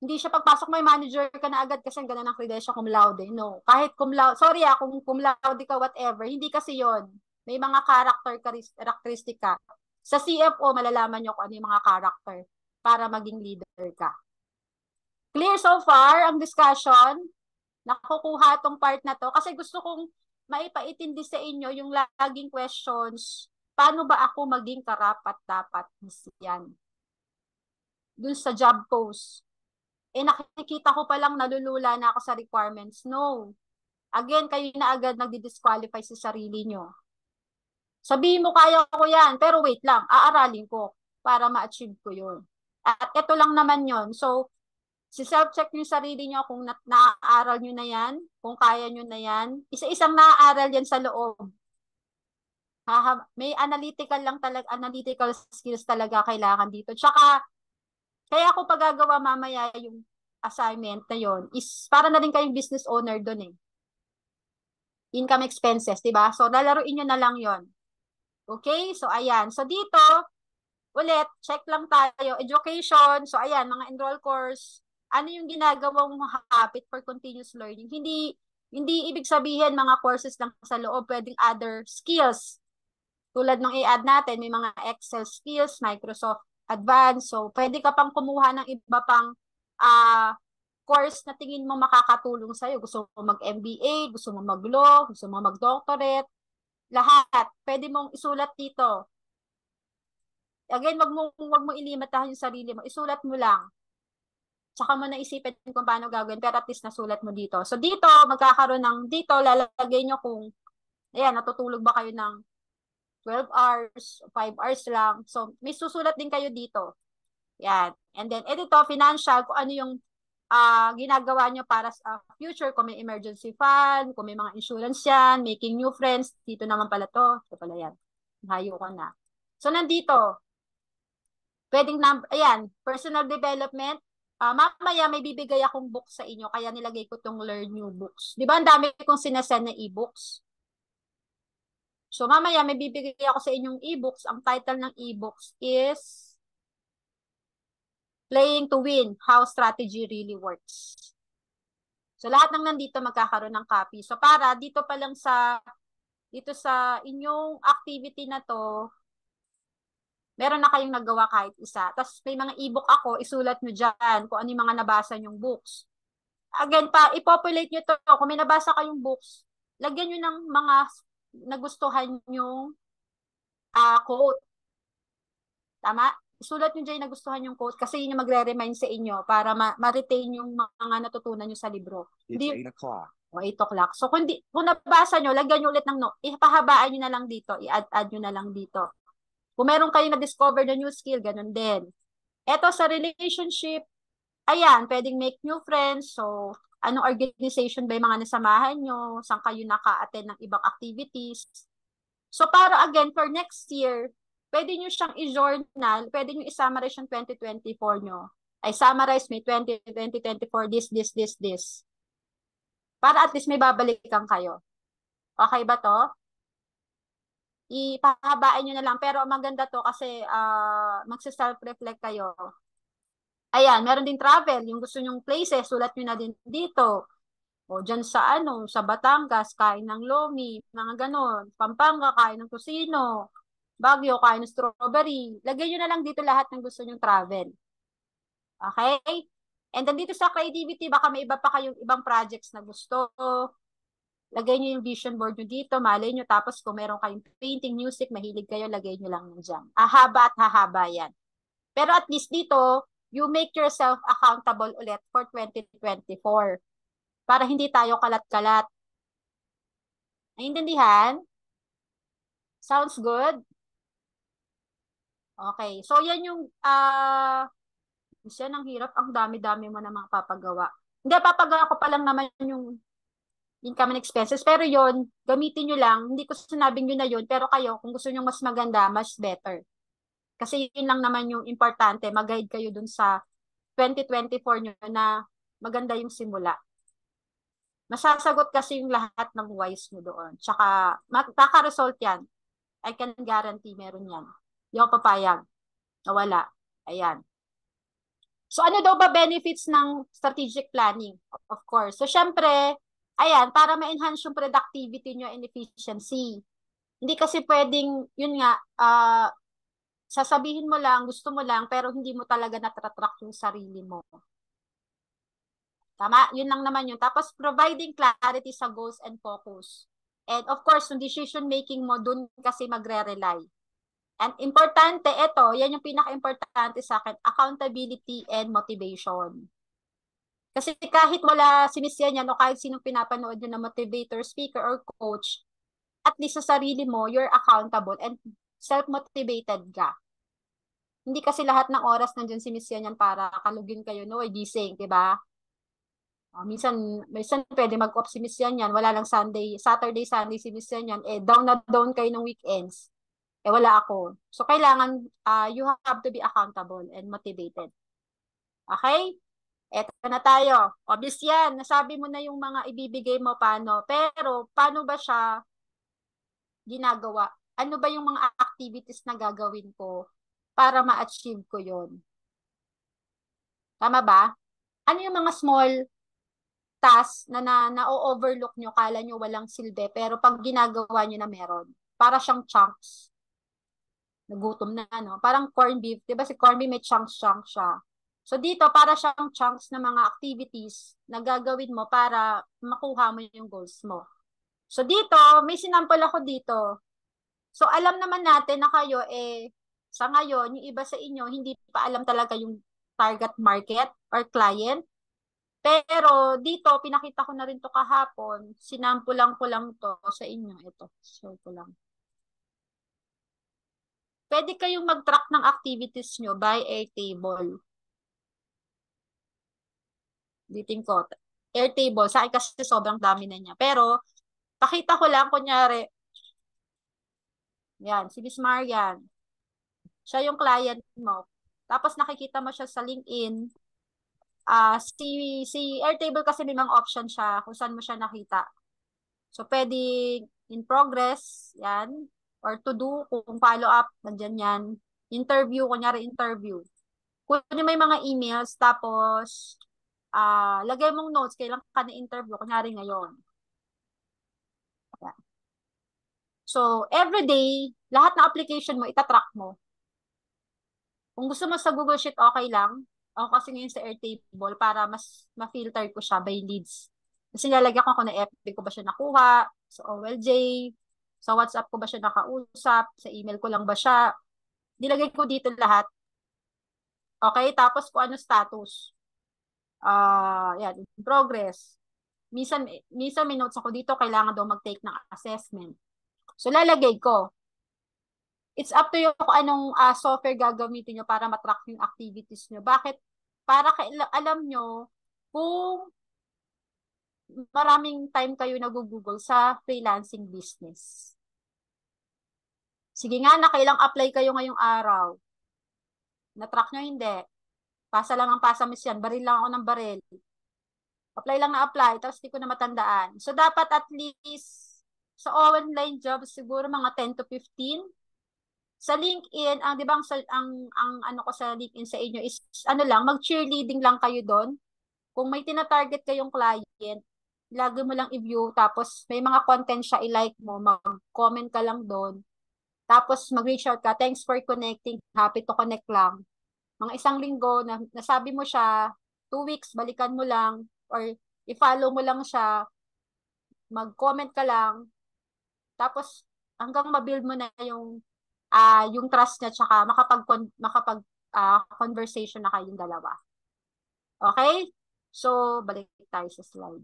Hindi siya pagpasok may manager ka na agad kasi ang ganda ng credential cum laude. No. Kahit cum laude, sorry kung cum laude ka, whatever. Hindi kasi yon. May mga characteristic ka. Sa CFO, malalaman nyo kung ano yung mga character para maging leader ka. Clear so far ang discussion? Nakukuha tong part na to kasi gusto kong maipaitindi sa inyo yung laging questions. Paano ba ako maging karapat-dapat yan? Dun sa job post. Eh nakikita ko palang nalulula na ako sa requirements. No. Again, kayo na agad nagdi-disqualify sa sarili nyo. Sabihin mo kaya ko yan, pero wait lang, aaralin ko para ma-achieve ko yun. At ito lang naman yon. So, si self-check nyo yung sarili nyo kung naaaral nyo na yan, kung kaya nyo na yan. Isa-isang naaaral yan sa loob. May analytical skills talaga kailangan dito. Tsaka, kaya ako pagagawa mamaya yung assignment na yon is para na rin kayong business owner doon eh. Income expenses, di ba? So, lalaruin nyo na lang yon. Okay? So, ayan. So, dito, ulit, check lang tayo. Education. So, ayan, mga enroll course. Ano yung ginagawang habit for continuous learning? Hindi ibig sabihin mga courses lang sa loob. Pwedeng other skills. Tulad ng i-add natin, may mga Excel skills, Microsoft Advanced. So, pwede ka pang kumuha ng iba pang course na tingin mo makakatulong sa'yo. Gusto mo mag-MBA, gusto mo mag-law, gusto mo mag-doctorate. Lahat. Pwede mong isulat dito. Again, wag mo ilimitahan yung sarili mo. Isulat mo lang. Tsaka mo naisipin kung paano gagawin. Pero at least nasulat mo dito. So, dito, magkakaroon ng dito, lalagay nyo kung, ayan, natutulog ba kayo ng 12 hours, 5 hours lang. So, may susulat din kayo dito. Yan. And then, dito, financial, kung ano yung ginagawa nyo para sa future, kung may emergency fund, kung may mga insurance yan, making new friends, dito naman pala to. Ito pala yan. Hayo ko na. So, nandito, pwedeng, ayan, personal development. Mamaya may bibigay akong book sa inyo, kaya nilagay ko tong learn new books. Di ba, ang dami kong sinasend na e-books? So, mamaya may bibigay ako sa inyong e-books. Ang title ng e-books is Playing to Win, How Strategy Really Works. So, lahat ng nandito magkakaroon ng copy. So, para dito pa lang dito sa inyong activity na to, meron na kayong nagawa kahit isa. Tapos, may mga e-book ako, isulat nyo dyan kung ano yung mga nabasa nyong books. Again, ipopulate nyo to. Kung may nabasa kayong books, lagyan nyo ng mga nagustuhan yung quote. Tama? Isulat nyo dyan yung nagustuhan yung quote kasi yun yung magre-remind sa inyo para ma-retain yung mga natutunan nyo sa libro. It's Hindi, 8 o'clock. o 8 o'clock. So, kung nabasa nyo, lagyan nyo ulit ng note. Ipahabaan nyo na lang dito. I-add nyo na lang dito. Kung meron kayo na-discover na new skill, ganun din. Eto sa relationship, ayan, pwedeng make new friends. So, anong organization ba yung mga nasamahan nyo? Saan kayo naka-attend ng ibang activities? So, para again, for next year, pwede nyo siyang i-journal, pwede nyo i-summarize yung 2024 nyo. Ay, summarize may 2024, this. Para at least may babalikan kayo. Okay ba to? Ipahabaan nyo na lang. Pero maganda to kasi magsa-self-reflect kayo. Ayan, meron din travel. Yung gusto nyong places, sulat nyo na din dito. O dyan sa sa Batangas, kain ng lomi, mga ganon. Pampanga, kain ng kusino. Baguio, kain ng strawberry. Lagay nyo na lang dito lahat ng gusto nyong travel. Okay? And then dito sa creativity, baka may iba pa kayong ibang projects na gusto. Lagay nyo yung vision board nyo dito, malay nyo. Tapos kung meron kayong painting, music, mahilig kayo, lagay nyo lang dyan. Hahaba at hahaba yan. Pero at least dito, you make yourself accountable ulit for 2024 para hindi tayo kalat-kalat. Naiintindihan? Sounds good? Okay. So, yan yung, yan ang hirap. Ang dami-dami mo na mga papagawa. Hindi, papagawa ko pa lang naman yung income and expenses. Pero yon gamitin nyo lang. Hindi ko sinabing yun na yun. Pero kayo, kung gusto nyo mas maganda, mas better. Kasi yun lang naman yung importante. Mag-guide kayo dun sa 2024 nyo na maganda yung simula. Masasagot kasi yung lahat ng whys nyo doon. Tsaka, magkaka-result yan. I can guarantee meron yan. Yung papayag. Nawala. Ayan. So, ano daw ba benefits ng strategic planning? Of course. So, syempre, ayan, para ma-enhance yung productivity nyo and efficiency. Hindi kasi pwedeng, yun nga, sasabihin mo lang, gusto mo lang, pero hindi mo talaga natratrack yung sarili mo. Tama? Yun lang naman yun. Tapos, providing clarity sa goals and focus. And of course, yung decision making mo, dun kasi magre-rely. And importante, ito, yan yung pinaka-importante sa akin, accountability and motivation. Kasi kahit wala si Miss yan o kahit sinong pinapanood nyo na motivator, speaker, or coach, at least sa sarili mo, you're accountable and self-motivated ka. Hindi kasi lahat ng oras nandiyan si Miss yan para kalugin kayo, no? Ay, gising, di ba? Minsan pwede mag-off si Miss yan. Wala lang Saturday, Sunday si Miss yan. Eh, down na down kayo ng weekends. Eh, wala ako. So, kailangan, you have to be accountable and motivated. Okay? Eto na tayo. Obvious yan. Nasabi mo na yung mga ibibigay mo paano. Pero, paano ba siya ginagawa? Ano ba yung mga activities na gagawin ko para ma-achieve ko yon? Tama ba? Ano yung mga small task na-overlook nyo, kala nyo walang silbi, pero pag ginagawa nyo na meron, para siyang chunks. Nagutom na, no? Parang corned beef. Diba si corned beef may chunks siya. So dito, para siyang chunks na mga activities na gagawin mo para makuha mo yung goals mo. So dito, may sinampol ako dito. So alam naman natin na kayo, sa ngayon, yung iba sa inyo, hindi pa alam talaga yung target market or client. Pero dito, pinakita ko na rin to kahapon. Sinampulan ko lang to sa inyo. Ito, share ko lang. Pwede kayong mag-track ng activities nyo by Airtable. Ditin ko. Airtable. Sa akin kasi sobrang dami na niya. Pero, pakita ko lang, kunyari, yan, si Miss Marian. Siya yung client mo. Tapos nakikita mo siya sa LinkedIn. Si Airtable kasi may mga option siya kung saan mo siya nakita. So, pwede in progress, yan. Or to do, kung follow up, nandyan yan. Interview, kunyari interview. Kung may mga emails, tapos, lagay mong notes, kailan ka na-interview, kunyari ngayon. Yan. So, every day, lahat ng application mo, itatrack mo. Kung gusto mo sa Google Sheet, okay lang. Ako kasi ngayon sa Airtable para mas ma-filter ko siya by leads. Kasi nilalagyan ko kung na FB ko ba siya nakuha, sa OLJ, Sa WhatsApp ko ba siya nakausap? Sa email ko lang ba siya? Nilagay ko dito lahat. Okay, tapos kung ano status. Yan, in progress. Minsan may notes ako dito, kailangan daw mag-take ng assessment. So, lalagay ko. It's up to you kung anong software gagamitin nyo para matrack yung activities nyo. Bakit? Para alam nyo kung maraming time kayo nag-google sa freelancing business. Sige nga, nakailang apply kayo ngayong araw. Na-track nyo, hindi. Pasa lang ang pasa, miss yan. Baril lang ako ng baril. Apply lang na apply, tapos di ko na matandaan. So, dapat at least sa online jobs, siguro mga 10 to 15. Sa LinkedIn, di ba ang ano ko sa LinkedIn sa inyo is ano lang, mag-cheerleading lang kayo doon. Kung may tina-target kayong client, lagi mo lang i-view, tapos may mga content siya, i-like mo, mag-comment ka lang doon. Tapos mag-reach out ka, thanks for connecting, happy to connect lang. Mga isang linggo, nasabi mo siya, 2 weeks, balikan mo lang, or i-follow mo lang siya, mag-comment ka lang, tapos hanggang ma-build mo na yung trust niya, tsaka makapag conversation na kayong dalawa. Okay? So, balik tayo sa slide.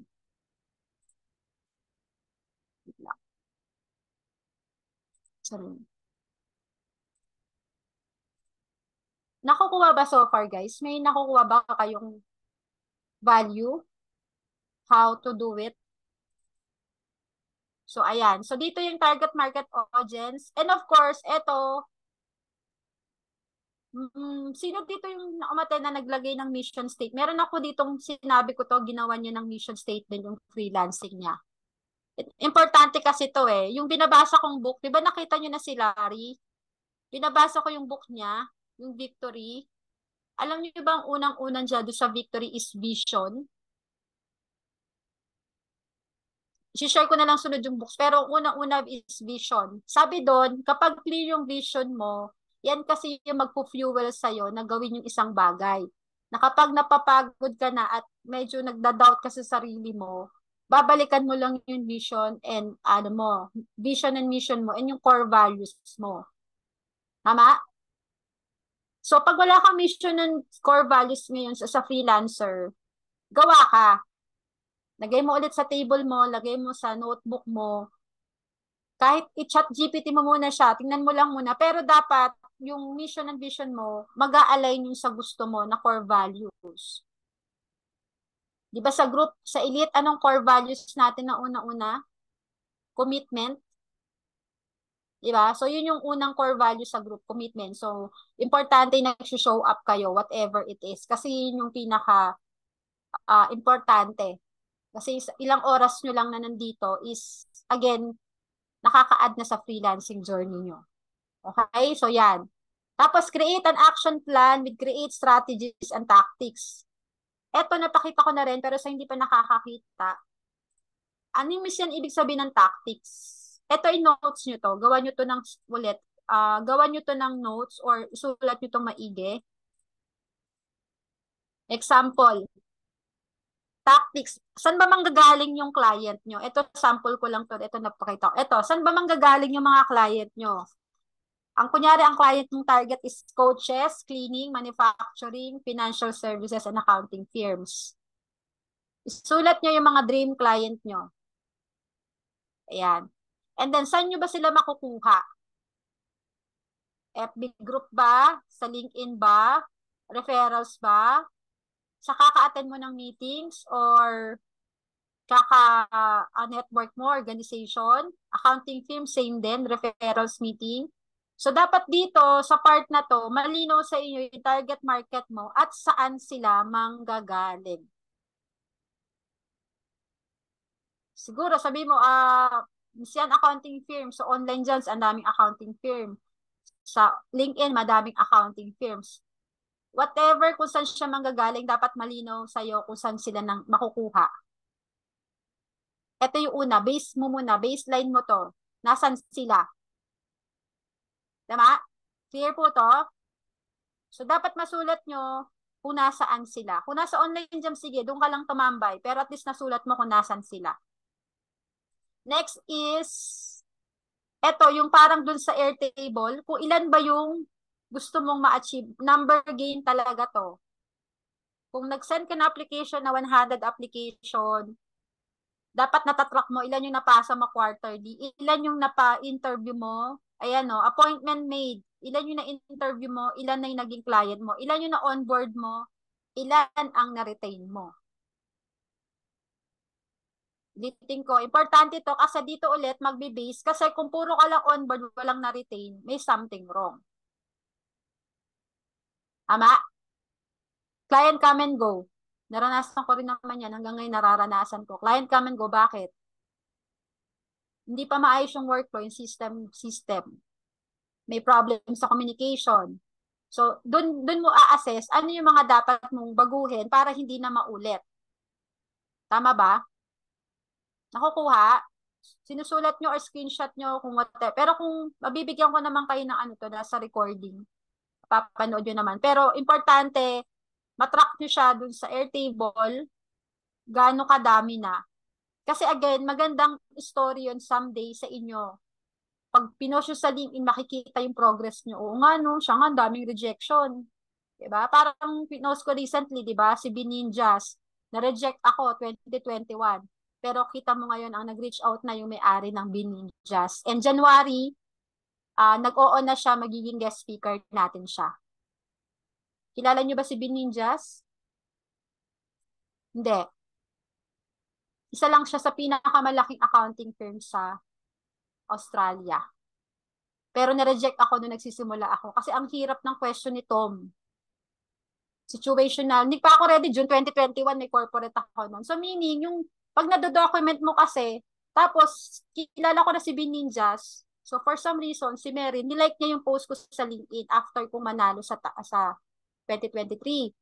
Sorry. Nakukuha ba so far, guys? May nakukuha ba kayong value? How to do it? So, ayan. So, dito yung target market audience. And of course, ito, sino dito yung nakamate na naglagay ng mission statement? Meron ako ditong sinabi ko to, ginawa niya ng mission statement yung freelancing niya. Importante kasi to eh. Yung binabasa kong book, di ba nakita niyo na si Larry? Binabasa ko yung book niya, yung Victory. Alam niyo ba ang unang-unang dyan doon sa Victory is vision? I-share ko na lang sunod yung books. Pero unang-una is vision. Sabi doon, kapag clear yung vision mo, yan kasi yung magpo-fuel sa'yo na gawin yung isang bagay. Na kapag napapagod ka na at medyo nagda-doubt ka sa sarili mo, babalikan mo lang yung vision and vision and mission mo and yung core values mo. Tama? So, pag wala kang mission and core values ngayon sa freelancer, gawa ka. Lagay mo ulit sa table mo, lagay mo sa notebook mo. Kahit i-chat GPT mo muna siya, tingnan mo lang muna. Pero dapat, yung mission and vision mo, mag-a-align yung sa gusto mo na core values. Di ba sa group, sa elite, anong core values natin na una-una? Commitment. Di ba? So, yun yung unang core value sa group, commitment. So, importante na show up kayo, whatever it is. Kasi yun yung pinaka importante. Kasi ilang oras nyo lang na nandito is, again, nakaka-add na sa freelancing journey nyo. Okay? So, yan. Tapos, create an action plan with create strategies and tactics. Eto, napakita ko na rin, pero sa hindi pa nakakakita, ano yung mission ibig sabihin ng tactics? Ito, i-notes nyo to. Gawa nyo to ng ulit. Gawa nyo to ng notes or isulat nyo itong maigi. Example, tactics. Saan ba manggagaling yung client nyo? Ito, sample ko lang to. Ito, napakita ko. Ito, saan ba manggagaling yung mga client nyo? Kunyari, ang client ng target is coaches, cleaning, manufacturing, financial services, and accounting firms. Isulat nyo yung mga dream client nyo. Ayan. And then, saan nyo ba sila makukuha? FB group ba? Sa LinkedIn ba? Referrals ba? Sa kaka-attend mo ng meetings or network mo, organization, accounting firm, same din, referrals meeting. So, dapat dito, sa part na to, malinaw sa inyo yung target market mo at saan sila manggagaling. Siguro, sabi mo, yan accounting firm. So, online dyan, ang daming accounting firm. Sa LinkedIn, madaming accounting firms. Whatever, kung saan siya manggagaling, dapat malinaw sa'yo kung saan sila makukuha. Ito yung una, base mo muna, baseline mo to. Nasaan sila? Tama? Clear po to? So, dapat masulat nyo kung nasaan sila. Kung nasa online jam, sige, doon ka lang tumambay. Pero at least nasulat mo kung nasaan sila. Next is Eto, yung parang dun sa Airtable, kung ilan ba yung gusto mong ma-achieve. Number game talaga to. Kung nag-send ka na application na 100 application, dapat natatrack mo ilan yung napasa mo quarterly, ilan yung napa-interview mo, ayan o, appointment made, ilan yung na-interview mo, ilan na yung naging client mo, ilan yung na-onboard mo, ilan ang na-retain mo. Ulitin ko, importante to kasi dito ulit magbe-base kasi kung puro ka lang onboard, walang na-retain, may something wrong. Tama? Client come and go. Naranasan ko rin naman yan. Hanggang ngayon nararanasan ko. Client come and go. Bakit? Hindi pa maayos yung workflow, yung system. May problem sa communication. So, dun mo a-assess ano yung mga dapat mong baguhin para hindi na maulit. Tama ba? Nakukuha? Sinusulat nyo or screenshot nyo kung whatever. Pero kung mabibigyan ko naman kayo ng ano to, nasa recording, papanood nyo naman. Pero importante, matrack nyo siya dun sa Airtable, gaano kadami na. Kasi again, magandang story yun someday sa inyo. Pag pinost nyo sa LinkedIn, makikita yung progress nyo. Oo nga, no? Siya nga, daming rejection. Diba? Parang pinost ko recently, diba? Si Bininjas. Na-reject ako 2021. Pero kita mo ngayon, ang nag-reach out na yung may-ari ng Bininjas. And January, nag-oo na siya, magiging guest speaker natin siya. Kilala nyo ba si Bininjas? Hindi. Isa lang siya sa pinakamalaking accounting firm sa Australia. Pero na-reject ako nung nagsisimula ako kasi ang hirap ng question ni Tom. Situational. Hindi pa ako ready. June 2021, may corporate ako noon. So meaning, yung pag nado-document mo kasi, tapos kilala ko na si Bininjas. So for some reason, si Mary, nilike niya yung post ko sa LinkedIn after kong manalo sa 2023.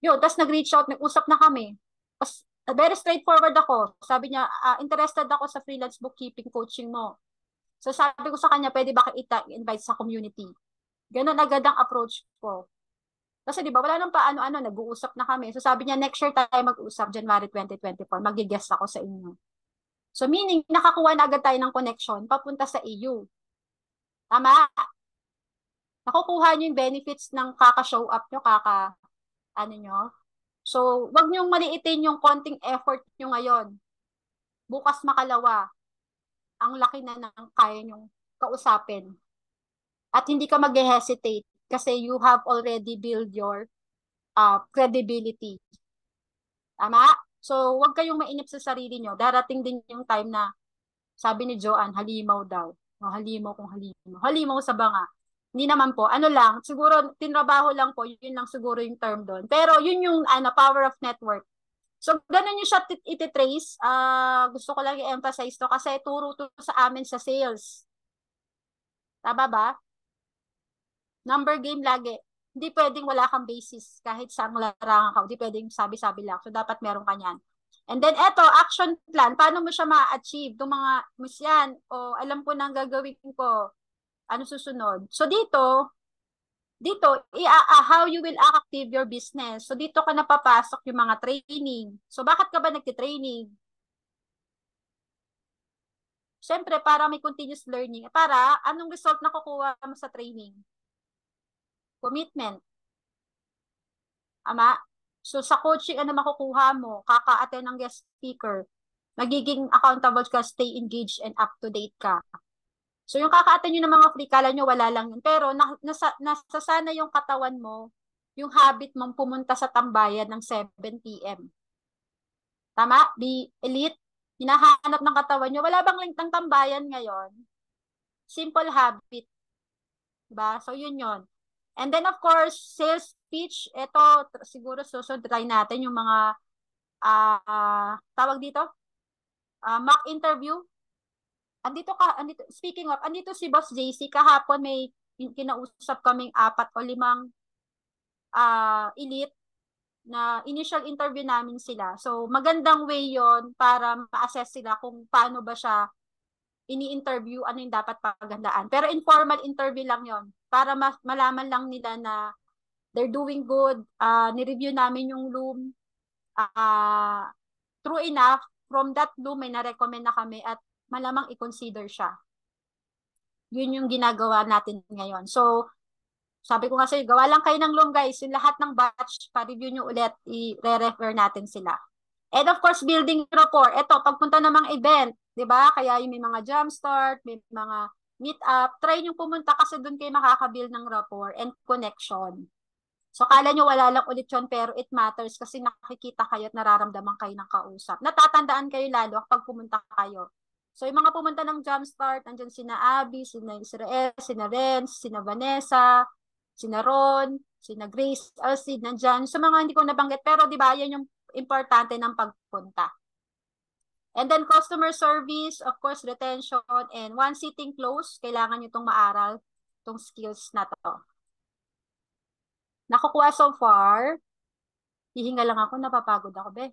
Yun, tapos nag-reach out, nag-usap na kami. Tapos, very straightforward ako. Sabi niya, interested ako sa freelance bookkeeping coaching mo. So sabi ko sa kanya, pwede ba kita invite sa community? Ganun agad ang approach ko. Kasi di ba, wala nang paano-ano, nag-uusap na kami. So sabi niya, next year tayo mag-usap, January 2024, mag-guest ako sa inyo. So meaning, nakakuha na agad tayo ng connection papunta sa EU. Tama? Nakukuha niyo yung benefits ng kaka-show up nyo, ano nyo. So, wag niyong maliitin yung konting effort nyo ngayon. Bukas makalawa, ang laki na ng kaya nyong kausapin. At hindi ka mag-hesitate kasi you have already built your credibility. Tama? So, wag kayong mainip sa sarili nyo. Darating din yung time na, sabi ni Joanne, halimaw daw. O, halimaw kung halimaw. Halimaw sa banga. Hindi naman po. Ano lang, siguro, tinrabaho lang po. Yun lang siguro yung term doon. Pero yun yung power of network. So, ganun yung siya iti-trace. Gusto ko lang i-emphasize to kasi turo to sa amin sa sales. Tama ba? Number game lagi. Hindi pwedeng wala kang basis kahit saan larangan ka. Hindi pwedeng sabi-sabi lang. So, dapat meron ka niyan. And then, eto, action plan. Paano mo siya ma-achieve? Itong mga misyan, o alam ko nang gagawin ko. Ano susunod? So, dito, how you will active your business. So, dito ka napapasok yung mga training. So, bakit ka ba nagtitraining? Siyempre, para may continuous learning. Para, anong result na kukuha mo sa training? Commitment. Ama? So, sa coaching, ano makukuha mo? Kaka-attend ng guest speaker. Magiging accountable ka, stay engaged, and up-to-date ka. So, yung kaka-attend nyo ng mga free, kala nyo wala lang yun. Pero, nasasana yung katawan mo, yung habit mong pumunta sa tambayan ng 7 p.m. Tama? Be elite. Hinahanap ng katawan nyo. Wala bang link ng tambayan ngayon? Simple habit. Diba? So, yun yun. And then, of course, sales pitch. Ito, siguro try natin yung mga tawag dito, mock interview. Speaking of, andito si Boss JC. Kahapon may kinausap kaming 4 o 5 elite na initial interview namin sila. So, magandang way yon para ma-assess sila kung paano ba siya ini-interview, ano yung dapat paghandaan. Pero informal interview lang yon para malaman lang nila na they're doing good. Ni-review namin yung loom. True enough, from that loom, may na-recommend na kami at malamang i-consider siya. Yun yung ginagawa natin ngayon. So, sabi ko nga sa'yo, gawa lang kayo ng loom guys. Yung lahat ng batch, pa-review nyo ulit, i-refer natin sila. And of course, building rapport. Ito, pagpunta ng mga event, di ba? Kaya yung may mga jump start, may mga meet up, try nyo pumunta kasi doon kayo makakabuild ng rapport and connection. So, kala nyo wala lang ulit yun, pero it matters kasi nakikita kayo at nararamdaman kayo ng kausap. Natatandaan kayo lalo pag pumunta kayo. So, yung mga pumunta ng Jumpstart, andyan sina Abby, sina Israel, sina Renz, sina Vanessa, sina Ron, sina Grace, Alcid, nandyan. So, mga hindi ko nabanggit, pero di ba, yan yung importante ng pagpunta. And then, customer service, of course, retention, and one sitting close, kailangan nyo itong maaral, itong skills na to. Nakukuha so far, hihinga lang ako, napapagod ako, be.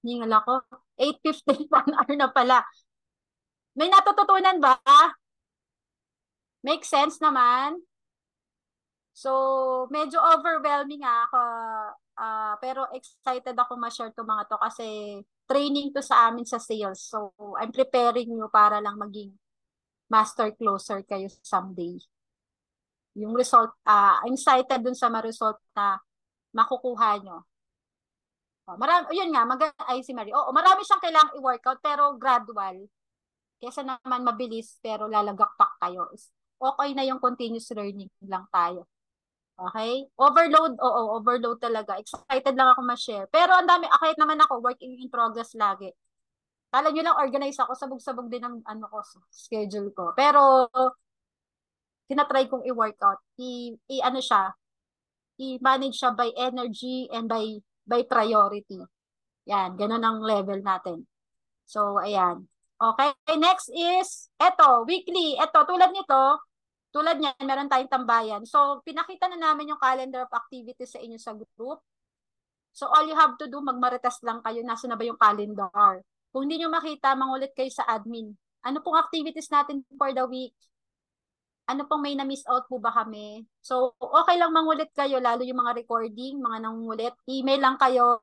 Hihinga ako. 8:15, 1 hour na pala. May natututunan ba? Make sense naman? So, medyo overwhelming ako. Pero excited ako ma-share to mga to kasi training to sa amin sa sales. So, I'm preparing you para lang maging master closer kayo someday. Yung result, I'm excited dun sa ma-result na makukuha nyo. Marami, yun nga, ay si Marie. Oo, marami siyang kailangang i-workout pero gradual. Kesa naman mabilis pero lalagakpak kayo. Okay na yung continuous learning lang tayo. Okay? Overload, oo, overload talaga. Excited lang ako ma-share. Pero ang dami, kahit naman ako, working in progress lagi. Kala nyo lang organize ako, sabog-sabog din ang ano ko, schedule ko. Pero, tinatry kong i-workout. Ano siya, i-manage siya by energy and by priority. Yan, ganun ang level natin. So, ayan. Okay, next is, eto, weekly. Eto, tulad niyan, meron tayong tambayan. So, pinakita na namin yung calendar of activities sa inyo sa group. So, all you have to do, magmarites lang kayo, nasa na ba yung calendar. Kung hindi nyo makita, mangulit kayo sa admin. Ano pong activities natin for the week? Ano pong may na-miss out po ba kami? So, okay lang mangulit kayo, lalo yung mga recording, mga nangungulit. Email lang kayo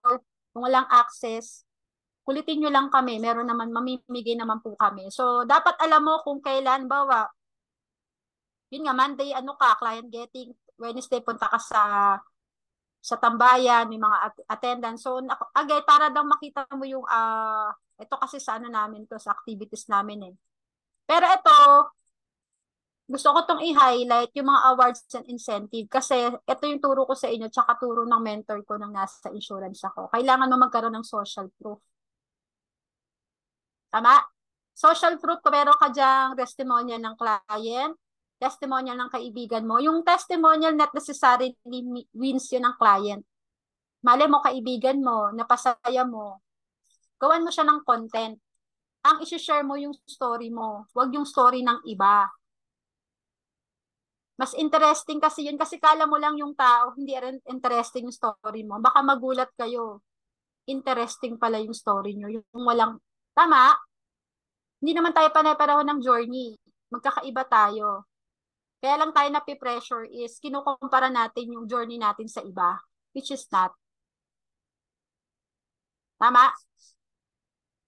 kung walang access. Kulitin nyo lang kami. Meron naman, mamimigay naman po kami. So, dapat alam mo kung kailan, bawa, yun nga, Monday, ano ka, client getting, Wednesday, punta ka sa tambayan, may mga attendance. So, agay, para daw makita mo yung, ito kasi sa ano namin to, sa activities namin eh. Pero ito, gusto ko tong i-highlight yung mga awards and incentive kasi ito yung turo ko sa inyo tsaka turo ng mentor ko nang nasa insurance ako. Kailangan mo magkaroon ng social proof. Tama? Social proof, kung meron ka dyang testimonial ng client, testimonial ng kaibigan mo. Yung testimonial not necessarily wins yun ng client. Mali mo, kaibigan mo, napasaya mo, gawan mo siya ng content. Ang isi-share mo yung story mo, wag yung story ng iba. Mas interesting kasi yun, kasi kala mo lang yung tao, hindi rin interesting yung story mo. Baka magulat kayo. Interesting pala yung story nyo. Yung walang, tama, hindi naman tayo panay-pareho ng journey. Magkakaiba tayo. Kaya lang tayo napipressure is kinukumpara natin yung journey natin sa iba, which is not. Tama?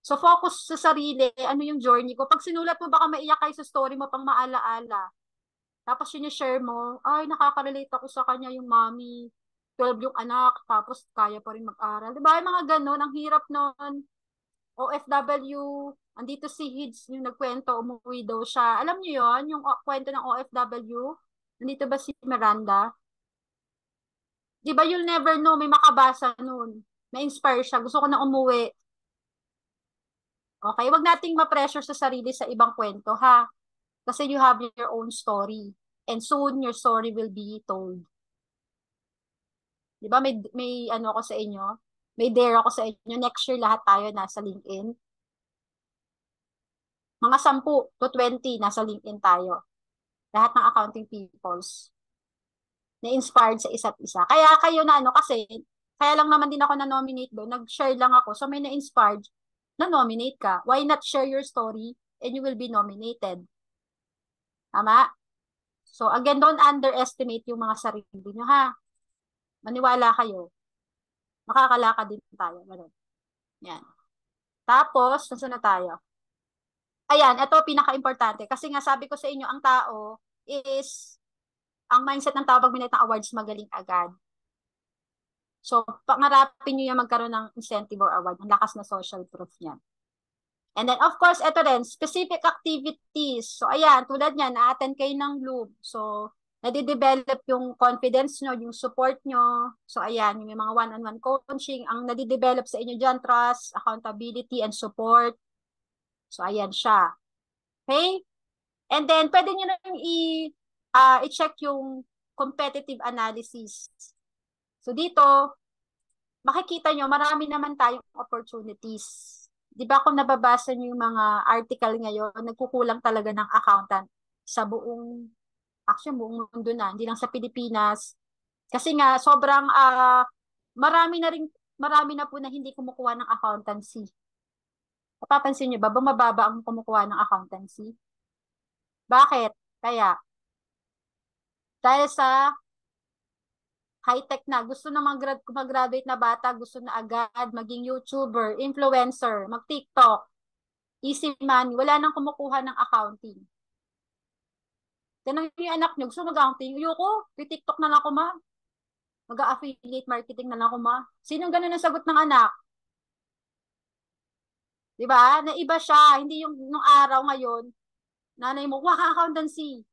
So, focus sa sarili, ano yung journey ko. Pag sinulat mo, baka maiyak kayo sa story mo pang maalaala. Tapos yun yung share mo, ay, nakaka-relate ako sa kanya yung mommy, 12 yung anak, tapos kaya pa rin mag-aral. Diba? Yung mga ganun, ang hirap nun. OFW, andito si Hids, yung nagkwento, umuwi daw siya. Alam niyo yon yung kwento ng OFW? Nandito ba si Miranda? Di ba you'll never know, may makabasa nun. Na-inspire siya. Gusto ko na umuwi. Okay, wag nating ma-pressure sa sarili sa ibang kwento, ha? Kasi you have your own story. And soon, your story will be told. Di ba, may ano ako sa inyo? May dare ako sa inyo. Next year, lahat tayo nasa LinkedIn. Mga 10 to 20 nasa LinkedIn tayo. Lahat ng accounting peoples na-inspired sa isa't isa. Kaya kayo na ano, kasi, kaya lang naman din ako na-nominate doon. Nag-share lang ako. So may na-inspired, na-nominate ka. Why not share your story and you will be nominated? Tama? So again, don't underestimate yung mga sarili nyo, ha? Maniwala kayo. Makakalakad din tayo. Ganun. Yan. Tapos, nasa na tayo? ayan, ito pinaka-importante. Kasi nga sabi ko sa inyo, ang tao is, ang mindset ng tao pag minute ng awards, magaling agad. So, pangarapin nyo yung magkaroon ng incentive or award. Ang lakas na social proof niya. And then, of course, ito rin, specific activities. So, ayan, tulad niyan, na-attend kayo ng Loop. So, nadidevelop yung confidence nyo, yung support nyo. So, ayan, yung mga one-on-one coaching, ang nadidevelop sa inyo dyan, trust, accountability, and support. So, ayan siya. Okay? And then, pwede nyo rin i-check yung competitive analysis. So, dito, makikita nyo, marami naman tayong opportunities. Di ba kung nababasa nyo yung mga article ngayon, nagkukulang talaga ng accountant sa buong, actually buong mundo na, hindi lang sa Pilipinas. Kasi nga, sobrang, marami na po na hindi kumukuha ng accountancy. Napapansin nyo ba, bumababa ang kumukuha ng accountancy? Bakit? Kaya, dahil sa high-tech na, gusto na mag-graduate na bata, gusto na agad maging YouTuber, influencer, mag-TikTok, easy money, wala nang kumukuha ng accounting. Tanong yung anak nyo, gusto mag-accounting? Ayoko, TikTok na lang ako ma. Mag-affiliate marketing na lang ako ma. Sinong ganun ang sagot ng anak? Diba? Naiba siya, hindi yung nung araw ngayon, nanay mo, waka accountancy.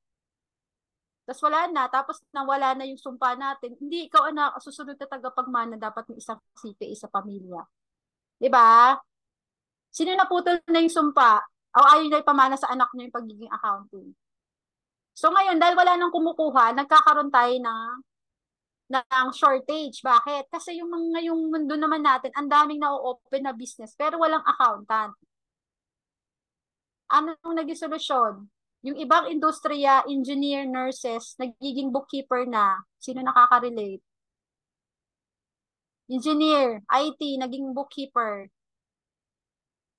Tapos wala na, tapos nawala na yung sumpa natin. Hindi ikaw anak, susunod na tagapagmana, dapat may isang CPA sa pamilya. Diba? Sino naputol na yung sumpa? O ayaw na ipamana sa anak niya yung pagiging accounting. So ngayon, dahil wala nang kumukuha, nagkakaroon tayo ng shortage. Bakit? Kasi yung ngayong mundo naman natin, ang daming na-open na business, pero walang accountant. Anong naging solusyon? Yung ibang industriya, engineer, nurses, nagiging bookkeeper na. Sino nakaka-relate? Engineer, IT, naging bookkeeper.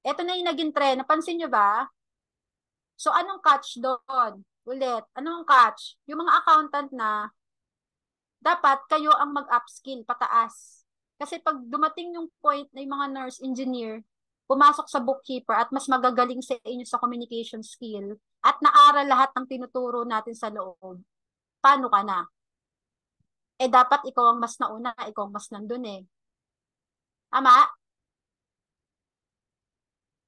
Ito na yung naging trend. Napansin nyo ba? So, anong catch doon? Ulit, anong catch? Yung mga accountant na, dapat kayo ang mag-upskill, pataas. Kasi pag dumating yung point na yung mga nurse, engineer, pumasok sa bookkeeper at mas magagaling sa inyo sa communication skill at naaral lahat ng tinuturo natin sa loob, paano ka na? Eh, dapat ikaw ang mas nauna, ikaw ang mas nandun eh. Tama?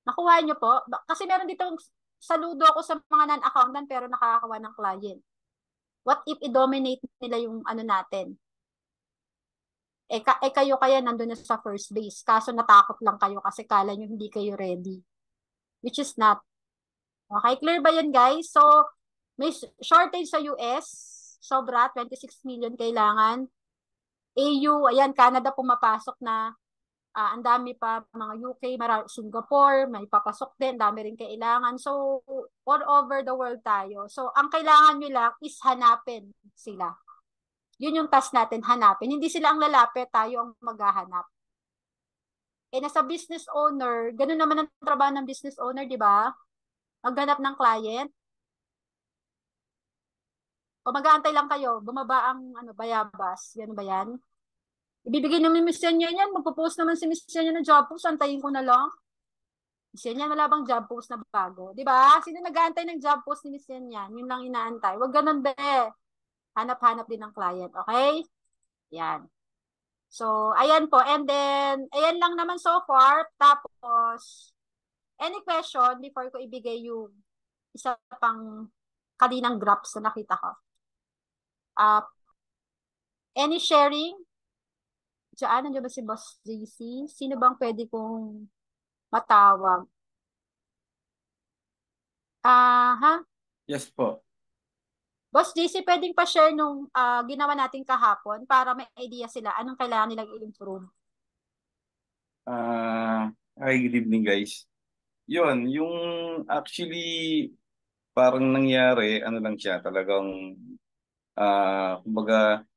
Nakuha niyo po? Kasi meron dito, saludo ako sa mga non-accountant pero nakakakuha ng client. What if i-dominate nila yung ano natin? Kayo kaya nandun na sa first base. Kaso natakot lang kayo kasi kala nyo hindi kayo ready. Which is not. Okay, clear ba yan guys? So, may shortage sa US. Sobra, 26 million kailangan. AU, ayan, Canada pumapasok na. Ang dami pa, mga UK, Singapore, may papasok din, dami rin kailangan. So, all over the world tayo. So, ang kailangan nyo lang is hanapin sila. Yun yung task natin, hanapin. Hindi sila ang lalapit, tayo ang maghahanap. Nasa business owner, ganun naman ang trabaho ng business owner, di ba? Maghanap ng client. O mag-aantay lang kayo, bumaba ang bayabas. Ganun ba yan? Ibibigay naman Miss Yanya yan. Magpo-post naman si Miss Yanya ng job post. Antayin ko na lang. Miss Yanya, wala bang job post na bago? Di ba? Sino nag-aantay ng job post ni Miss Yanya? Yun lang inaantay. Huwag ganun be. Hanap-hanap din ng client. Okay? Yan. So, ayan po. And then, ayan lang naman so far. Tapos, any question before ko ibigay yung isa pang kaninang graphs na nakita ko? Any sharing? Diyan, nandiyan ba si Boss JC? Sino bang pwede kong matawag? Ha? Yes po. Boss JC, pwedeng pa-share nung ginawa natin kahapon para may idea sila anong kailangan nilang i-improve. Hi, good evening guys. Yung actually parang nangyari, ano lang siya, talagang, kumbaga,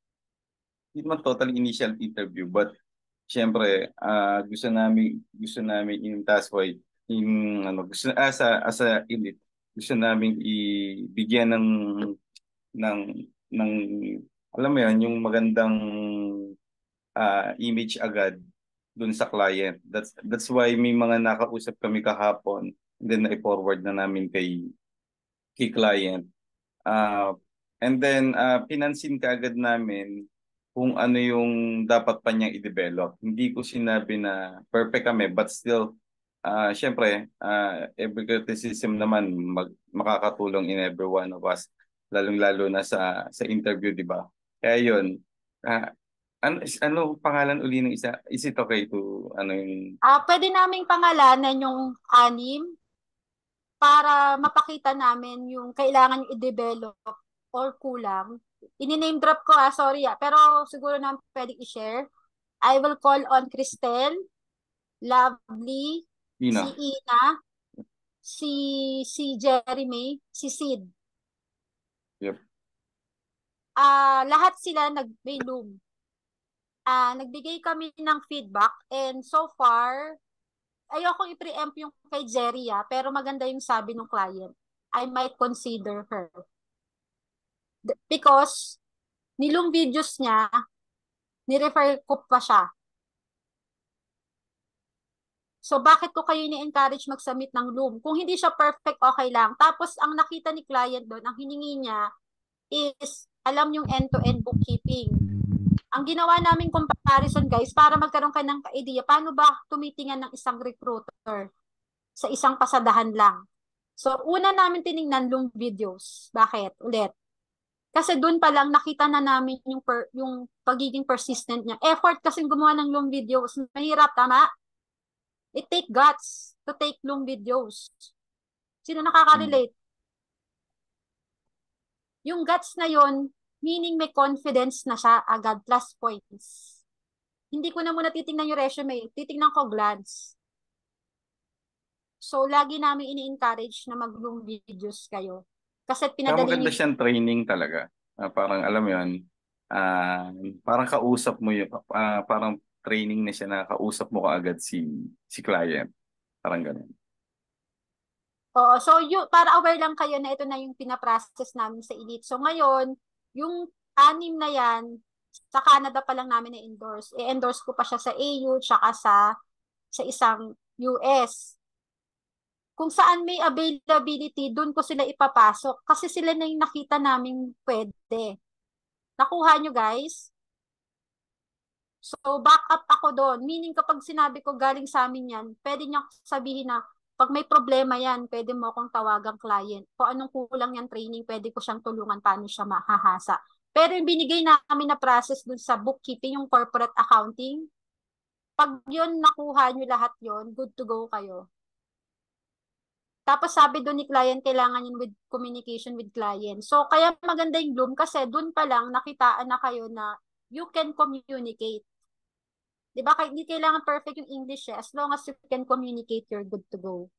hindi man total initial interview, but syempre, gusto namin yung task wise, yung ano, as a elite, gusto namin ibigyan ng, ng, alam mo yan, yung magandang image agad dun sa client. That's why may mga nakausap kami kahapon then i-forward na namin kay client. Ah, and then pinansin kaagad namin kung ano yung dapat pa niyang i-develop. Hindi ko sinabi na perfect kami, but still, syempre, every criticism naman makakatulong in every one of us, lalong-lalo na sa interview, di ba? Kaya yun, ah, ano pangalan uli ng isa? Is it okay to, ano yung, Pwede naming pangalanan yung anim para mapakita namin yung kailangan yung i-develop or kulang. Ini-name drop ko sorry pero siguro naman pwedeng i-share. I will call on Cristel, Lovely, si Ina? Ina, si Jeremy, si Sid. Yep. Lahat sila may loom. Nagbigay kami ng feedback and so far, ayoko i-preempt yung kay Jerry pero maganda yung sabi ng client. I might consider her. Because nilong videos niya, ni-refer ko pa siya. So, bakit ko kayo ni-encourage mag-submit ng loom? Kung hindi siya perfect, okay lang. Tapos, ang nakita ni client doon, ang hiningi niya is, alam yung end-to-end bookkeeping. Ang ginawa naming comparison, guys, para magkaroon ka ng idea, paano ba tumitingnan ng isang recruiter sa isang pasadahan lang? So, una namin tiningnan loom videos. Bakit? Ulit. Kasi doon pa lang nakita na namin yung pagiging persistent niya. Effort kasi gumawa ng long videos. Mahirap, tama? It take guts to take long videos. Sino Mm. nakaka-relate? Yung guts na yon, meaning may confidence na siya agad, plus points. Hindi ko na muna titingnan yung resume. Titingnan ko glance. So, lagi namin ini-encourage na mag-long videos kayo. Kasi Saka pinadali maganda niyo. siyang training talaga. Parang alam mo yun, parang kausap mo yun, parang training na siya na kausap mo kaagad si client. Parang ganun. Oo, so para aware lang kayo na ito na yung pinaprocess namin sa Elite. So ngayon, yung anim na yan, sa Canada pa lang namin na-endorse. I-endorse ko pa siya sa AU tsaka sa isang US. Kung saan may availability, doon ko sila ipapasok. Kasi sila na yung nakita namin pwede. Nakuha nyo guys? So, back up ako doon. Meaning kapag sinabi ko galing sa amin yan, pwede niya sabihin na pag may problema yan, pwede mo akong tawagang client. Kung anong kulang yan training, pwede ko siyang tulungan paano siya mahahasa. Pero yung binigay namin na process dun sa bookkeeping, yung corporate accounting, pag yun nakuha nyo lahat yun, good to go kayo. Tapos sabi doon ni client, kailangan yun with communication with client. So, kaya maganda yung Bloom kasi doon pa lang nakitaan na kayo na you can communicate. Di ba? Hindi kailangan perfect yung English as long as you can communicate, you're good to go.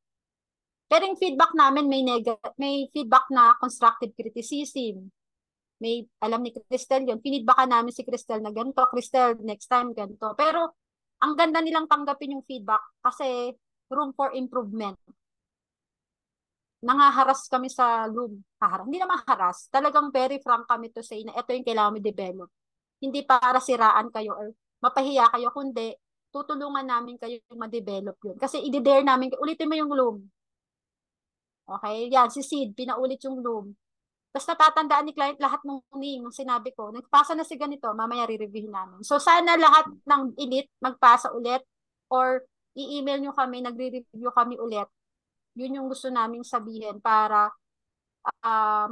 Pero yung feedback namin, may feedback na constructive criticism. May, alam ni Cristel yun, pinidbackan namin si Cristel na ganito, Cristel, next time, ganito. Pero, ang ganda nilang tanggapin yung feedback kasi room for improvement. Nangaharas kami sa room. Hindi naman haras. Talagang very frank kami to say na ito yung kailangan mo develop. Hindi para siraan kayo or mapahiya kayo, kundi tutulungan namin kayo ma-develop yun. Kasi i-dare namin, ulitin mo yung loom. Okay? Yan, si Sid, pinaulit yung loom. Tapos natatandaan ni client lahat ng name, ng sinabi ko. Nagpasa na si ganito, mamaya re-reviewin namin. So sana lahat ng elite magpasa ulit or i-email nyo kami, nagre-review kami ulit. Yun yung gusto naming sabihin para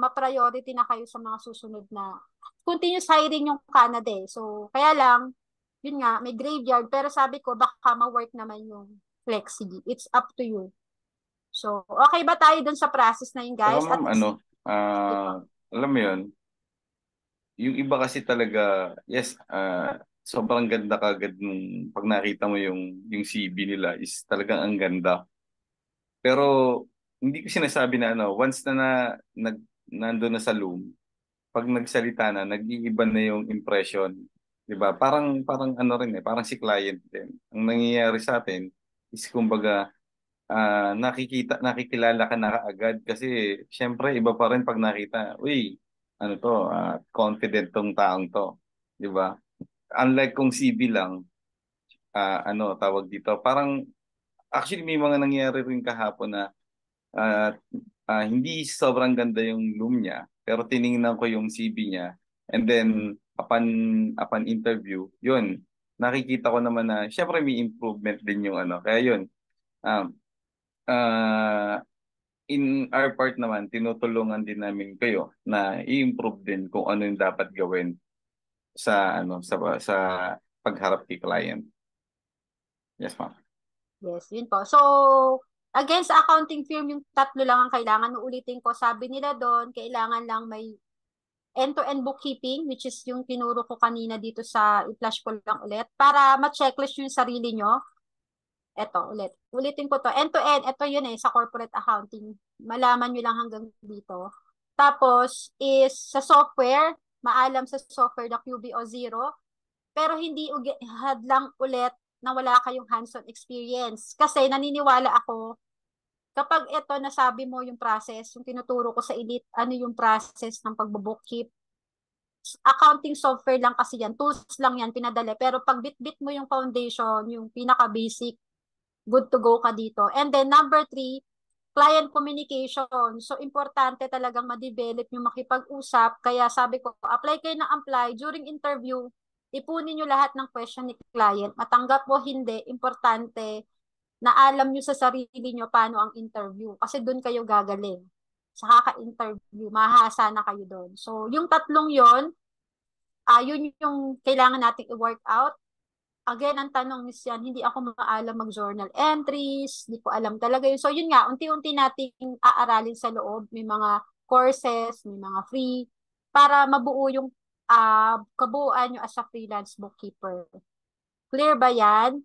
ma-priority na kayo sa mga susunod na continuous hiring yung Canada eh. So, kaya lang, yun nga, may graveyard, pero sabi ko, baka ma-work naman yung flexi. It's up to you. So, okay ba tayo dun sa process na yun, Saka guys? At ma'am, least, alam mo yun, yung iba kasi talaga, yes, sobrang ganda kagad nung pag nakita mo yung CV nila is talagang ang ganda. Pero hindi ko sinasabi na once nandun na sa loom, pag nagsalita na, nag-iiba na yung impression. 'Di ba? Parang ano rin parang si client din. Ang nangyayari sa atin is kumbaga nakikilala ka na kaagad kasi syempre iba pa rin pag nakita, uy, ano to, confident tong taong to, 'di ba? Unlike kung CV lang, tawag dito, parang actually may mga nangyayari rin kahapon na At hindi sobrang ganda yung loom niya, pero tiningnan ko yung CV niya. And then, upon interview, yun, nakikita ko naman na, syempre may improvement din yung ano. Kaya yun, um, uh, in our part naman, tinutulungan din namin kayo na i-improve din kung ano yung dapat gawin sa ano sa pagharap kay client. Yes, ma'am. Yes, yun po. So, again, sa accounting firm, yung tatlo lang ang kailangan. Uulitin ko, sabi nila doon, kailangan lang may end-to-end bookkeeping, which is yung tinuro ko kanina dito sa, i-flash ko lang ulit, para ma-checklist yung sarili nyo. Eto, ulit. Ulitin ko to. End-to-end, ito yun sa corporate accounting. Malaman nyo lang hanggang dito. Tapos, is sa software, maalam sa software na QBO Zero, pero hindi hadlang ulit na wala kayong hands-on experience. Kasi naniniwala ako, kapag ito nasabi mo yung process, yung tinuturo ko sa elite, ano yung process ng pagbo-bookkeep, accounting software lang kasi yan, tools lang yan, pinadali. Pero pag bit-bit mo yung foundation, yung pinaka-basic, good to go ka dito. And then number 3, client communication. So, importante talagang ma-develop yung makipag-usap. Kaya sabi ko, apply kayo ng apply. During interview, ipunin nyo lahat ng question ni client. Matanggap mo, hindi. Importante na alam nyo sa sarili nyo paano ang interview. Kasi doon kayo gagaling. Sa kaka-interview, mahasa na kayo doon. So, yung tatlong yon, yun yung kailangan nating i-work out. Again, ang tanong is yan, hindi ako maalam mag-journal entries, hindi ko alam talaga yun. So yun nga, unti-unti nating aaralin sa loob, may mga courses, may mga free, para mabuo yung kabuuan nyo as a freelance bookkeeper. Clear ba yan?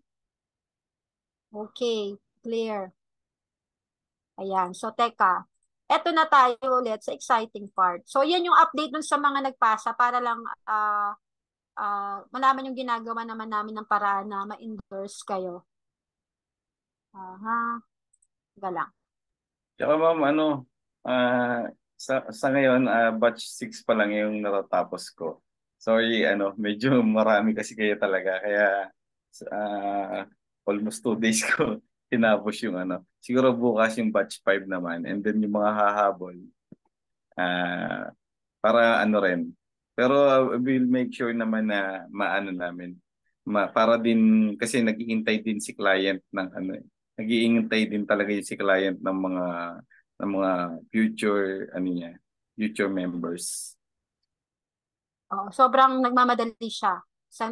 Okay, clear. Ayan, so teka, eto na tayo ulit sa exciting part. So yan yung update dun sa mga nagpasa para lang malaman yung ginagawa naman namin ng paraan na ma-endorse kayo. Aha, galang. Tsaka ma'am, ano, sa ngayon, batch 6 pa lang yung natatapos ko. Sorry, ano, medyo marami kasi kayo talaga. Kaya uh, almost 2 days ko tinapos yung ano. Siguro bukas yung batch 5 naman. And then yung mga hahabol, ah, para ano rin. Pero we'll make sure naman na maano namin. Para din, kasi naghihintay din si client ng ano eh. Naghihintay din talaga yung si client ng mga future ano niya, future members. Oo, sobrang nagmamadali siya.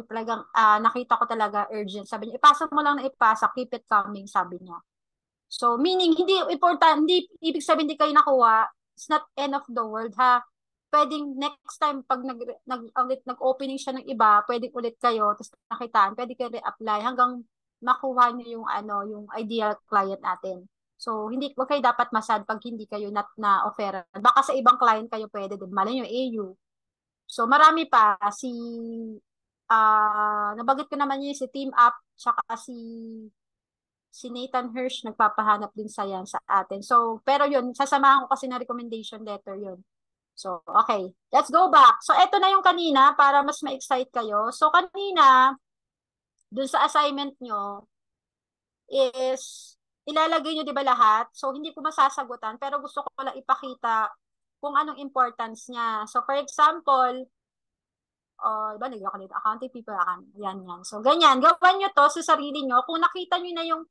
Talagang nakita ko talaga urgent. Sabi niya, ipasa mo lang na ipasa, keep it coming, sabi niya. So, meaning, hindi important, hindi, ibig sabihin hindi kayo nakuha, it's not end of the world, ha? Pwedeng next time, pag nag-opening siya ng iba, pwedeng ulit kayo, tapos nakitaan, pwede kayo re-apply hanggang makuha niyo yung, yung ideal client natin. So, hindi, wag kayo dapat masad pag hindi kayo na-offeran. Baka sa ibang client kayo pwede din. Malay nyo, AU. So, marami pa. Nabanggit ko naman yun, si Team Up, tsaka si Nathan Hirsch, nagpapahanap din sa yan sa atin. So, pero yun, sasamahan ko kasi na recommendation letter yun. So, okay. Let's go back. So, eto na yung kanina para mas ma-excite kayo. So, kanina, dun sa assignment nyo, is ilalagay nyo 'di ba lahat? So hindi ko masasagutan pero gusto ko lang ipakita kung anong importance niya. So for example, ba nagyo ka dito, accounting people yan yan. So ganyan, gawan nyo to sa sarili nyo. Kung nakita nyo na yung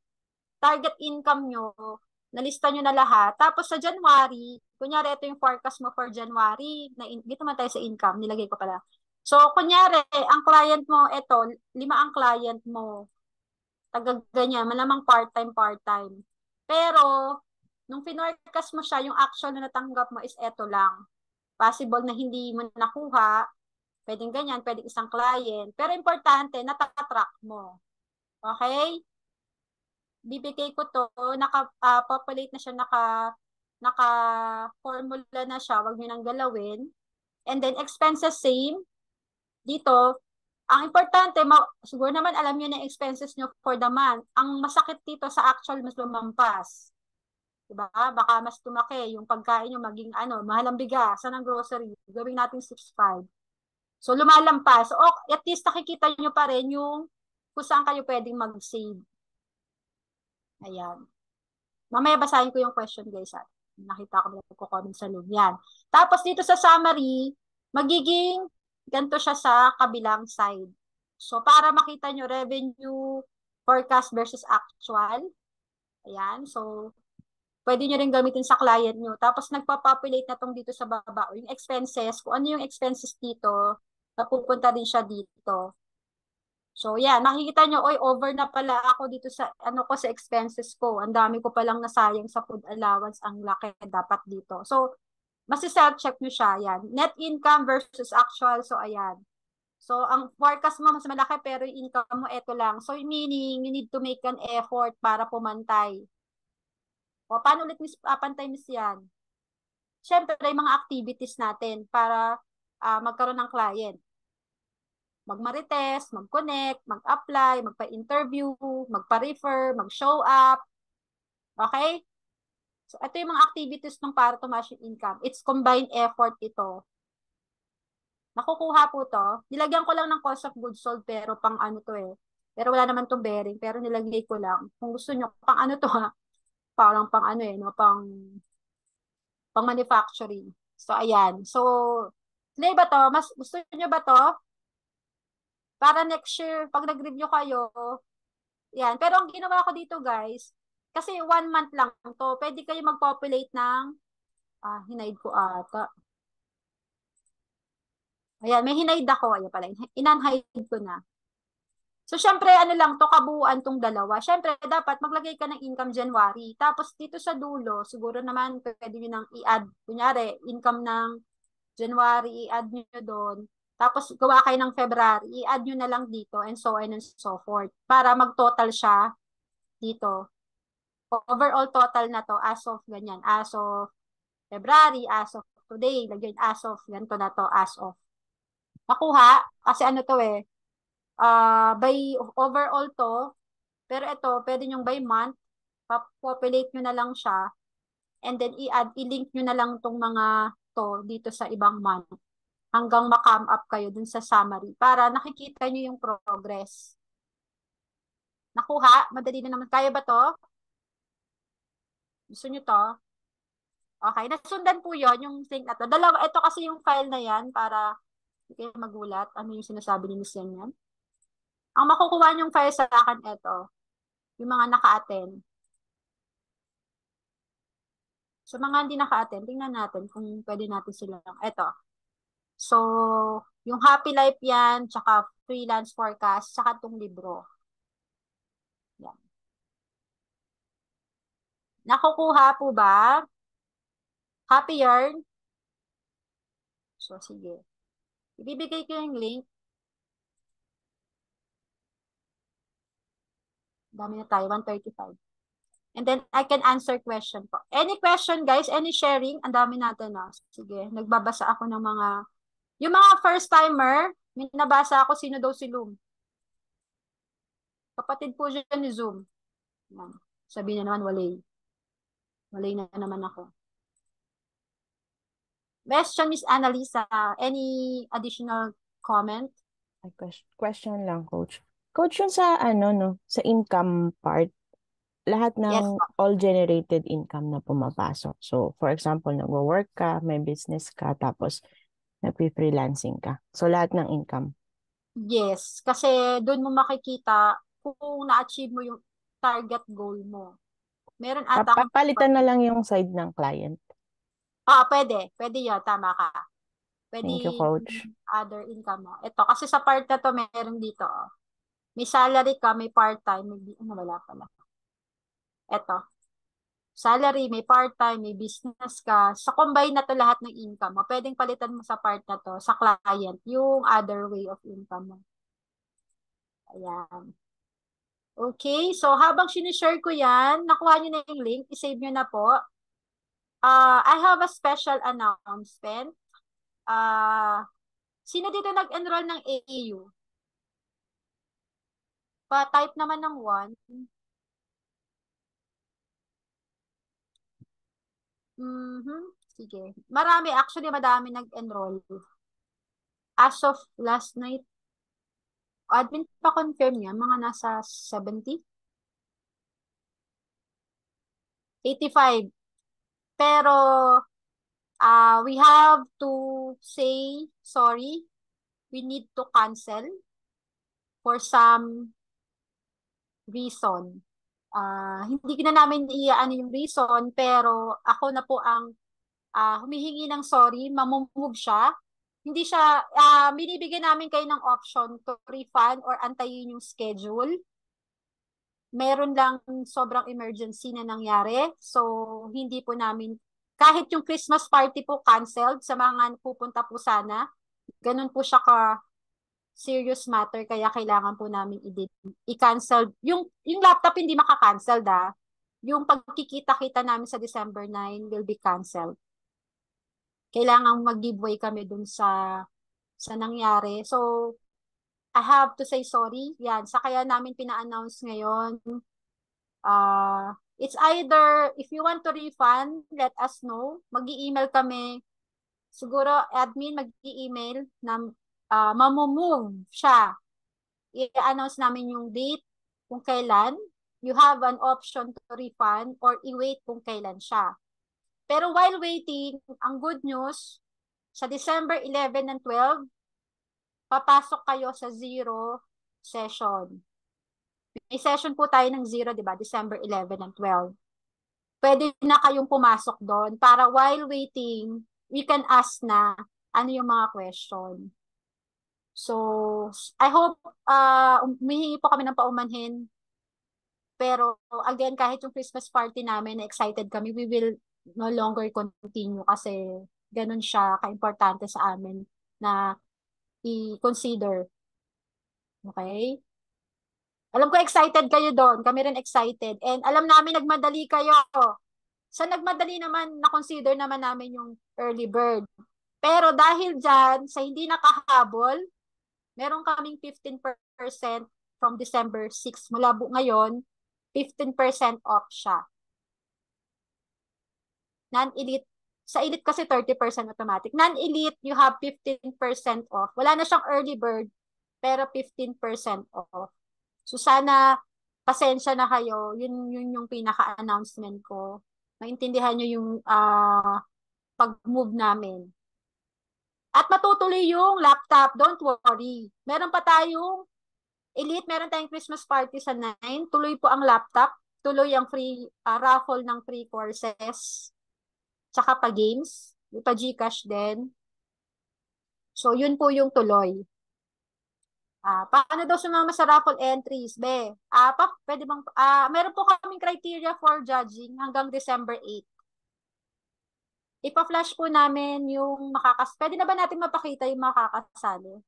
target income nyo, nalista nyo na lahat. Tapos sa January, kunyari ito yung forecast mo for January, dito man tayo sa income, nilagay ko pala. So kunyari, ang client mo, ito, 5 ang client mo, taga ganyan, malamang part-time. Pero, nung finorcast mo siya, yung actual na natanggap mo is eto lang. Possible na hindi mo nakuha, pwedeng ganyan, pwedeng isang client. Pero importante, natatrack mo. Okay? Bibigay ko to, populate na siya, naka-formula na siya, wag niyo nang galawin. And then, expenses same. Dito, ang importante, siguro naman alam niyo na expenses niyo for the month. Ang masakit dito sa actual, mas lumampas. Diba? Baka mas tumaki yung pagkain nyo maging mahal ang bigas, ang grocery, gawin natin 6.5. So, lumalampas. O, at least nakikita nyo pa rin yung kung saan kayo pwedeng mag-save. Ayan. Mamaya basahin ko yung question, guys. Nakita ko na nagko-comment sa loob. Yan. Tapos dito sa summary, magiging ganito siya sa kabilang side. So, para makita nyo revenue forecast versus actual. Ayan. So, pwede nyo rin gamitin sa client nyo. Tapos, nagpa-populate na tong dito sa baba. O yung expenses, kung ano yung expenses dito, napupunta din siya dito. So, yeah, nakikita nyo, oy, over na pala ako dito sa, ano ko, sa expenses ko. Ang dami ko palang nasayang sa food allowance. Ang laki dapat dito. So, masi-self-check nyo siya. Yan. Net income versus actual. So, ayan. So, ang forecast mo mas malaki pero yung income mo, eto lang. So, meaning, you need to make an effort para pumantay. O, paano ulit pantay miss yan? Siyempre, yung mga activities natin para magkaroon ng client. Magmarites, mag-connect, mag-apply, magpa-interview, magpa-refer, mag-show up. Okay? So, ito yung mga activities ng para tumaas yung income. It's combined effort ito. Nakukuha po to. Nilagyan ko lang ng cost of goods sold pero pang ano to eh. Pero wala naman tong bearing. Pero nilagay ko lang. Kung gusto nyo, pang ano to ha. Parang pang ano eh, no? Pang manufacturing. So, ayan. So, play ba to? Mas gusto nyo ba to? Para next year, pag nag-review kayo, yan. Pero ang ginawa ko dito, guys, kasi 1 month lang to, pwede kayo mag-populate ng, hinaid ko ata. Ayan, may hinaid ako. Ayan pala, inunhide ko na. So, syempre, ano lang to, kabuuan tong dalawa. Syempre, dapat maglagay ka ng income January. Tapos, dito sa dulo, siguro naman, pwede nyo nang i-add. Kunyari, income ng January, i-add nyo doon. Tapos, gawa kayo ng February, i-add nyo na lang dito, and so on and so forth. Para mag-total siya dito. Overall total na to as of ganyan. As of February, as of today, lagyan as of, ganito na to, as of. Nakuha, kasi ano to eh, by overall to, pero ito, pwede nyong by month, populate nyo na lang siya, and then i-add, i-link nyo na lang tong mga to dito sa ibang month hanggang ma-come up kayo dun sa summary para nakikita nyo yung progress. Nakuha? Madali na naman. Kaya ba to? Gusto nyo to? Okay, nasundan po yon yung link na to. Dalawa, ito kasi yung file na yan para hindi kayo magulat. Ano yung sinasabi ni Miss yan yan? Ang makukuha niyong file sa akin, ito. Yung mga naka-attend. Sa mga hindi naka-attend, tingnan natin kung pwede natin sila. Ito. So, yung Happy Life yan, tsaka freelance forecast, tsaka itong libro. Yan. Nakukuha po ba? Happy Yarn? So, sige. Ibibigay ko yung link. Dami na tayo, 135. And then, I can answer question po. Any question, guys? Any sharing? Ang dami natin na. Sige, nagbabasa ako ng mga... Yung mga first timer, may nabasa ako, sino daw si Loom. Kapatid po dyan ni Zoom. Yan. Sabi na naman, walay. Walay na naman ako. Question, Miss Annalisa. Any additional comment? Ay, question lang, Coach. Coach, yun sa ano, no, sa income part, lahat Yes ng po. all generated income na pumapasok. So, for example, nagwo-work ka, may business ka, tapos nagpi-freelancing ka. So, lahat ng income. Yes. Kasi doon mo makikita kung na-achieve mo yung target goal mo. Meron ata akong... Papalitan na lang yung side ng client. Pwede. Pwede yun. Tama ka. Pwede Thank you, Coach. other income mo. Ito, kasi sa part na to, meron dito. Oh. May salary ka, may part-time, may... Ano, wala pala. Ito. Salary, may part-time, may business ka. Sa combine na to lahat ng income mo. Pwedeng palitan mo sa part na to, sa client, yung other way of income mo. Ayan. Okay, so habang sinishare ko yan, nakuha nyo na yung link, isave nyo na po. I have a special announcement. Sino dito nag-enroll ng AAU? Pa-type naman ng 1. Sige. Marami, actually madami nag-enroll. As of last night, admin pa confirm niya, mga nasa 70. 85. Pero we have to say sorry. We need to cancel for some reason. Hindi na namin iyaano yung reason, pero ako na po ang humihingi ng sorry, mamumove siya. Hindi siya, binibigyan namin kayo ng option to refund or antayin yung schedule. Meron lang sobrang emergency na nangyari. So, hindi po namin, kahit yung Christmas party po canceled sa mga pupunta po sana, ganun po siya ka serious matter, kaya kailangan po namin i-cancel. Yung laptop hindi maka-cancel yung pagkikita-kita namin sa December 9 will be canceled. Kailangan mag-giveaway kami dun sa nangyari. So, I have to say sorry. Yan, sa kaya namin pina-announce ngayon. It's either, if you want to refund, let us know. Mag-i-email kami. Siguro, admin mag-i-email na mamumove siya. I-announce namin yung date, kung kailan. You have an option to refund or i-wait kung kailan siya. Pero while waiting, ang good news, sa December 11 and 12, papasok kayo sa zero session. May session po tayo ng zero, di ba? December 11 and 12. Pwede na kayong pumasok doon para while waiting, we can ask na ano yung mga question. So, I hope humihingi po kami ng paumanhin. Pero again, kahit yung Christmas party namin, excited kami, we will no longer continue kasi ganun siya ka-importante sa amin na i-consider. Okay? Alam ko excited kayo doon. Kami rin excited. And alam namin nagmadali kayo. Sa nagmadali naman, na-consider naman namin yung early bird. Pero dahil dyan, sa hindi nakahabol, meron kaming 15% from December 6. Mula ngayon, 15% off siya. Non-elite, sa elite kasi 30% automatic. Non-elite, you have 15% off. Wala na siyang early bird, pero 15% off. So sana, pasensya na kayo. Yun yung pinaka-announcement ko. Maintindihan nyo yung pag-move namin. At matutuloy yung laptop, don't worry. Meron pa tayong elite, meron tayong Christmas party sa 9. Tuloy po ang laptop. Tuloy ang free raffle ng free courses. Tsaka pa games. Pa Gcash din. So, yun po yung tuloy. Paano daw sumama sa raffle entries? Pwede bang, meron po kaming criteria for judging hanggang December 8. Ipa-flash po namin yung pwede na ba natin mapakita yung makakasali?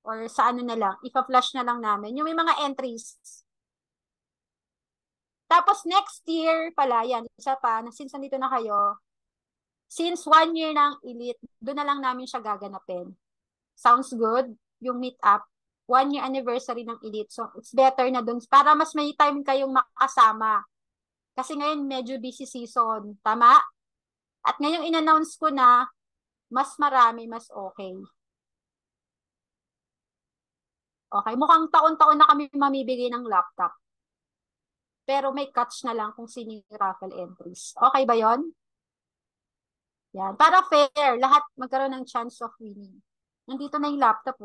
Or sa ano na lang, ipa-flash na lang namin. Yung may mga entries. Tapos next year pala, yan, isa pa, since nandito na kayo, since 1 year ng elite, doon na lang namin siya gaganapin. Sounds good? Yung meet up. 1 year anniversary ng elite. So, it's better na doon. Para mas may time kayong makasama. Kasi ngayon, medyo busy season. Tama? At ngayong in-announce ko na, mas marami, mas okay. Okay, mukhang taon-taon na kami mamibigay ng laptop. Pero may catch na lang kung sino yung raffle entries. Okay ba yon? Yan. Para fair, lahat magkaroon ng chance of winning. Nandito na yung laptop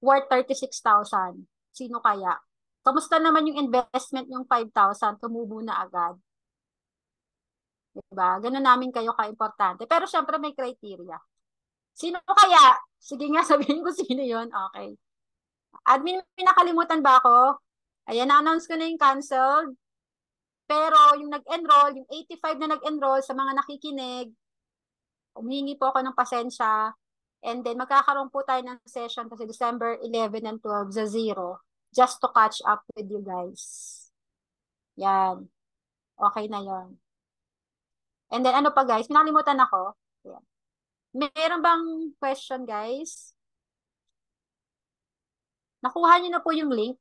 worth 36,000. Sino kaya? Kamusta naman yung investment yung 5,000? Tumubo na agad. Diba? Ganun namin kayo ka-importante. Pero syempre may criteria. Sino kaya? Sige nga, sabihin ko sino yon. Okay. Admin, pinakalimutan ba ako? Ayan, na-announce ko na yung canceled. Pero yung nag-enroll, yung 85 na nag-enroll sa mga nakikinig, humihingi po ako ng pasensya. And then, magkakaroon po tayo ng session kasi December 11 and 12 sa 0 just to catch up with you guys. Yan. Okay na yon. And then, ano pa guys? Pinakalimutan ako. Yan. Meron bang question guys? Nakuha niyo na po yung link?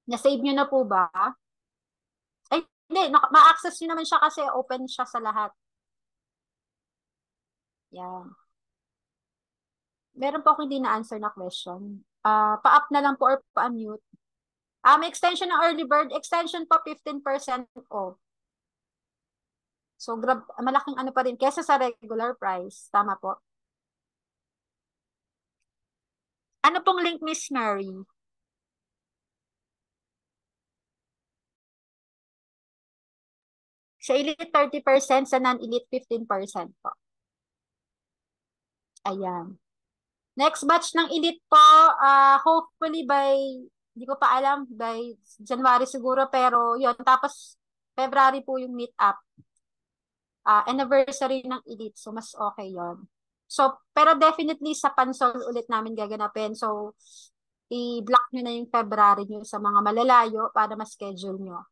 Na-save niyo na po ba? Ay, hindi. Ma-access niyo naman siya kasi open siya sa lahat. Yan. Meron po ako hindi na-answer na question. Pa-up na lang po or pa-unmute. May extension ng early bird. Extension po 15% off. So, malaking ano pa rin kesa sa regular price. Tama po. Ano pong link, Miss Mary? Sa elite 30%, sa non-elite 15% po. Ayan. Next batch ng elite po, hopefully by, hindi ko pa alam, by January siguro, pero yun. Tapos, February po yung meet up. Anniversary ng elite, so mas okay yon. So, pero definitely sa Pansol ulit namin gaganapin. So, i-block nyo na yung February nyo sa mga malalayo para ma-schedule nyo.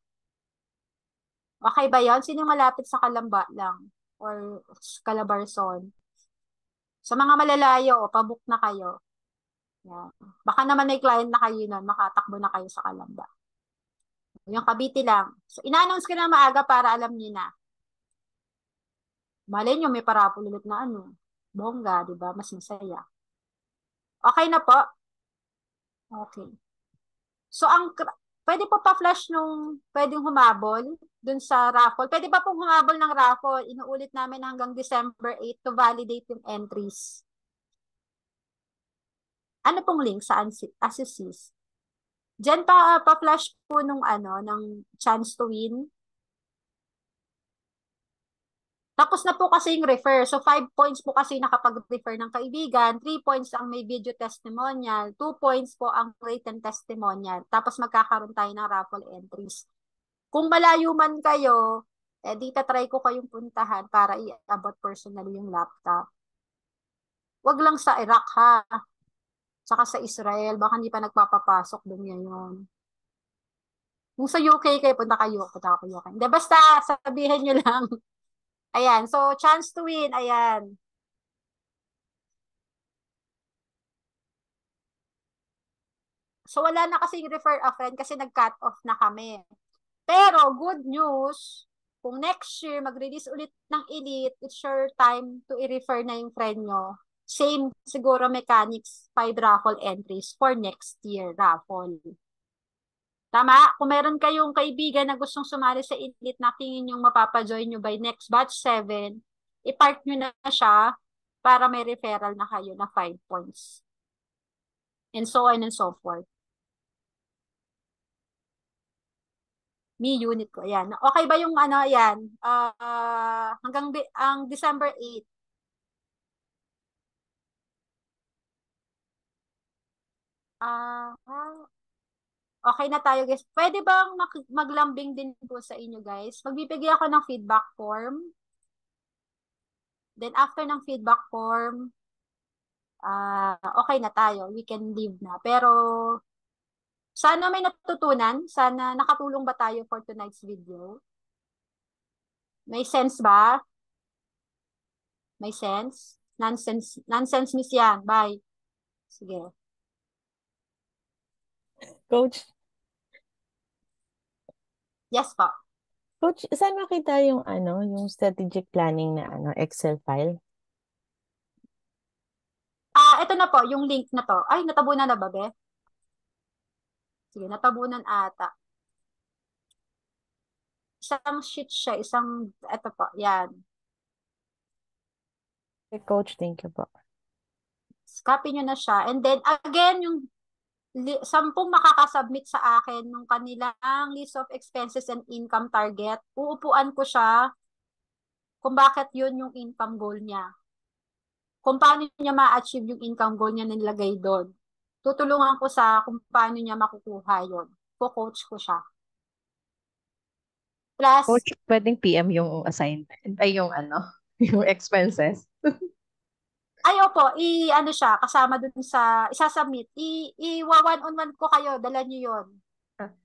Okay ba yan? Sino malapit sa Kalamba lang? Or Calabarzon? Sa mga malalayo, pabook na kayo. Yan. Baka naman may client na kayo nun, makatakbo na kayo sa Kalamba. Yung Cavite lang. So, ina-announce ko na maaga para alam niyo na. Malay nyo, may parapol ulit na ano. Bongga, di ba? Mas masaya. Okay na po? Okay. So, pwede po pa-flash nung pwedeng humabol dun sa raffle. Pwede pa pong humabol ng raffle. Inuulit namin hanggang December 8 to validate yung entries. Ano pong link sa assist? Diyan pa-flash po nung ng chance to win. Tapos na po kasi yung refer. So, 5 points po kasi nakapag-refer ng kaibigan. 3 points ang may video testimonial. 2 points po ang written testimonial. Tapos magkakaroon tayo ng raffle entries. Kung malayo man kayo, di try ko kayong puntahan para i-abot personally yung laptop. Wag lang sa Iraq ha. Saka sa Israel. Baka hindi pa nagpapapasok doon ngayon. Kung sa UK kayo, punta kayo UK. Hindi, basta sabihin nyo lang. Ayan, so chance to win, ayan. So wala na kasing refer a friend kasi nag-cut off na kami. Pero good news, kung next year mag-release ulit ng Elite, it's your time to i-refer na yung friend nyo. Same siguro mechanics, 5 raffle entries for next year raffle. Tama? Kung meron kayong kaibigan na gustong sumali sa Elite na tingin yung mapapajoin nyo by next batch 7, i-park nyo na siya para may referral na kayo na 5 points. And so on and so forth. Me unit ko. Ayan. Okay ba yung ayan? Hanggang ang December 8. Okay na tayo guys. Pwede bang maglambing din po sa inyo guys? Magbibigay ako ng feedback form. Then after ng feedback form, okay na tayo. We can leave na. Pero sana may natutunan. Sana nakatulong ba tayo for tonight's video? May sense ba? May sense? Nonsense. Nonsense miss yan. Bye. Sige. Coach, Yes po. Coach, saan makita yung yung strategic planning na Excel file? Ito na po, yung link na to. Ay, natabunan na ba, be? Sige, natabunan ata. Isang sheet siya, ito po, yan. Okay, Coach, thank you po. Copy nyo na siya. And then, again, yung 10 makakasubmit sa akin ng kanilang list of expenses and income target. Uupuan ko siya kung bakit yun yung income goal niya. Kung paano niya ma-achieve yung income goal niya na nilagay doon. Tutulungan ko sa kung paano niya makukuha yun. Co-coach ko siya. Plus, Coach, pwedeng PM yung assignment, ay yung yung expenses. ay opo, siya, kasama dun sa, isasubmit. One-on-one ko kayo, dala niyo yun.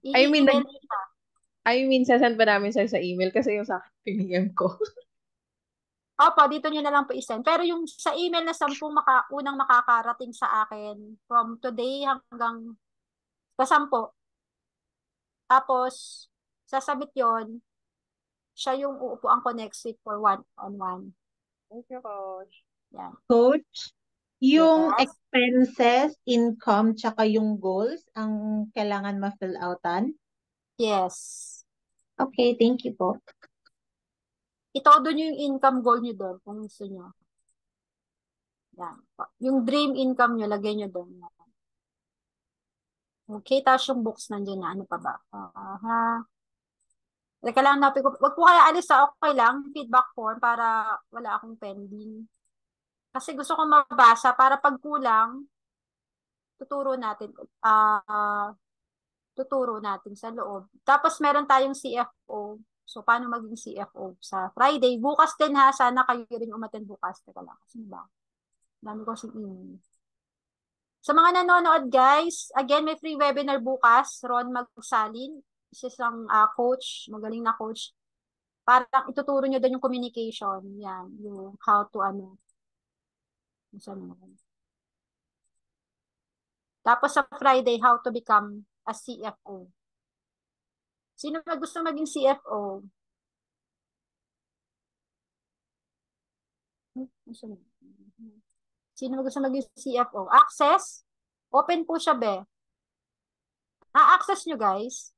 I mean, I-email niyo siya. sasend pa namin sa email kasi yung sa akin, PM ko. Opo, dito nyo na lang po isend. Pero yung sa email na 10 unang makakarating sa akin from today hanggang sa 10. Tapos, sasabit yon siya yung uupuan ko next week for one-on-one. Thank you, Coach. Yan. Coach, yung Yes. expenses, income, tsaka yung goals ang kailangan ma-fill outan? Yes. Okay, thank you po. itodo nyo yung income goal nyo doon kung gusto nyo. Yan. Yung dream income nyo, lagay nyo doon. Okay, tapos yung books nandiyan na. Ano pa ba? Teka lang, wag po kaya alis sa okay lang, feedback form para wala akong pending. Kasi gusto ko mabasa para pag kulang, tuturo natin. Tuturo natin sa loob. Tapos meron tayong CFO. So, paano maging CFO sa Friday? Bukas din ha. Sana kayo rin umattend bukas. Teka lang. Kasi ba? Dami ko email. Sa mga nanonood guys, again, may free webinar bukas. Ron Magsalin. Isa siyang coach. Magaling na coach. Parang ituturo nyo doon yung communication. Yan. Yung how to ano. Tapos sa Friday, how to become a CFO. Sino na gusto maging CFO? Sino gusto maging CFO? Access? Open po siya, be. Na-access nyo, guys.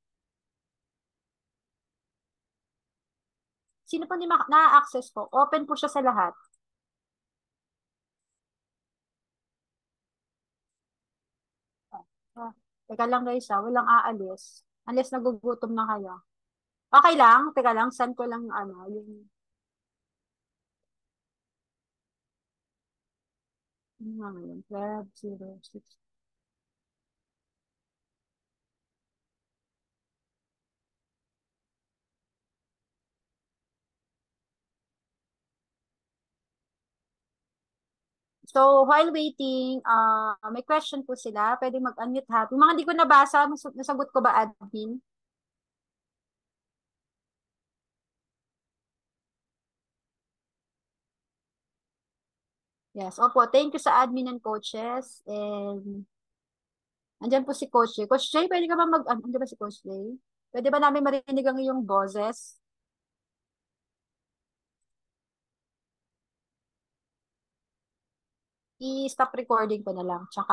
Sino po na-access po? Open po siya sa lahat. Teka lang, guys, walang aalis. Unless nagugutom na kayo. Okay lang? Teka lang, send ko lang yung... Ano nga ngayon? 12:06. So, while waiting, may question po sila. Pwede mag-unmute ha. Yung mga hindi ko nabasa, nasagot ko ba, admin? Yes, opo. Thank you sa admin and coaches. And andyan po si Coach Jay. Coach Jay, pwede ka ba andyan ba si Coach Jay? Pwede ba namin marinig ang iyong boses? I-stop recording ko na lang. Tsaka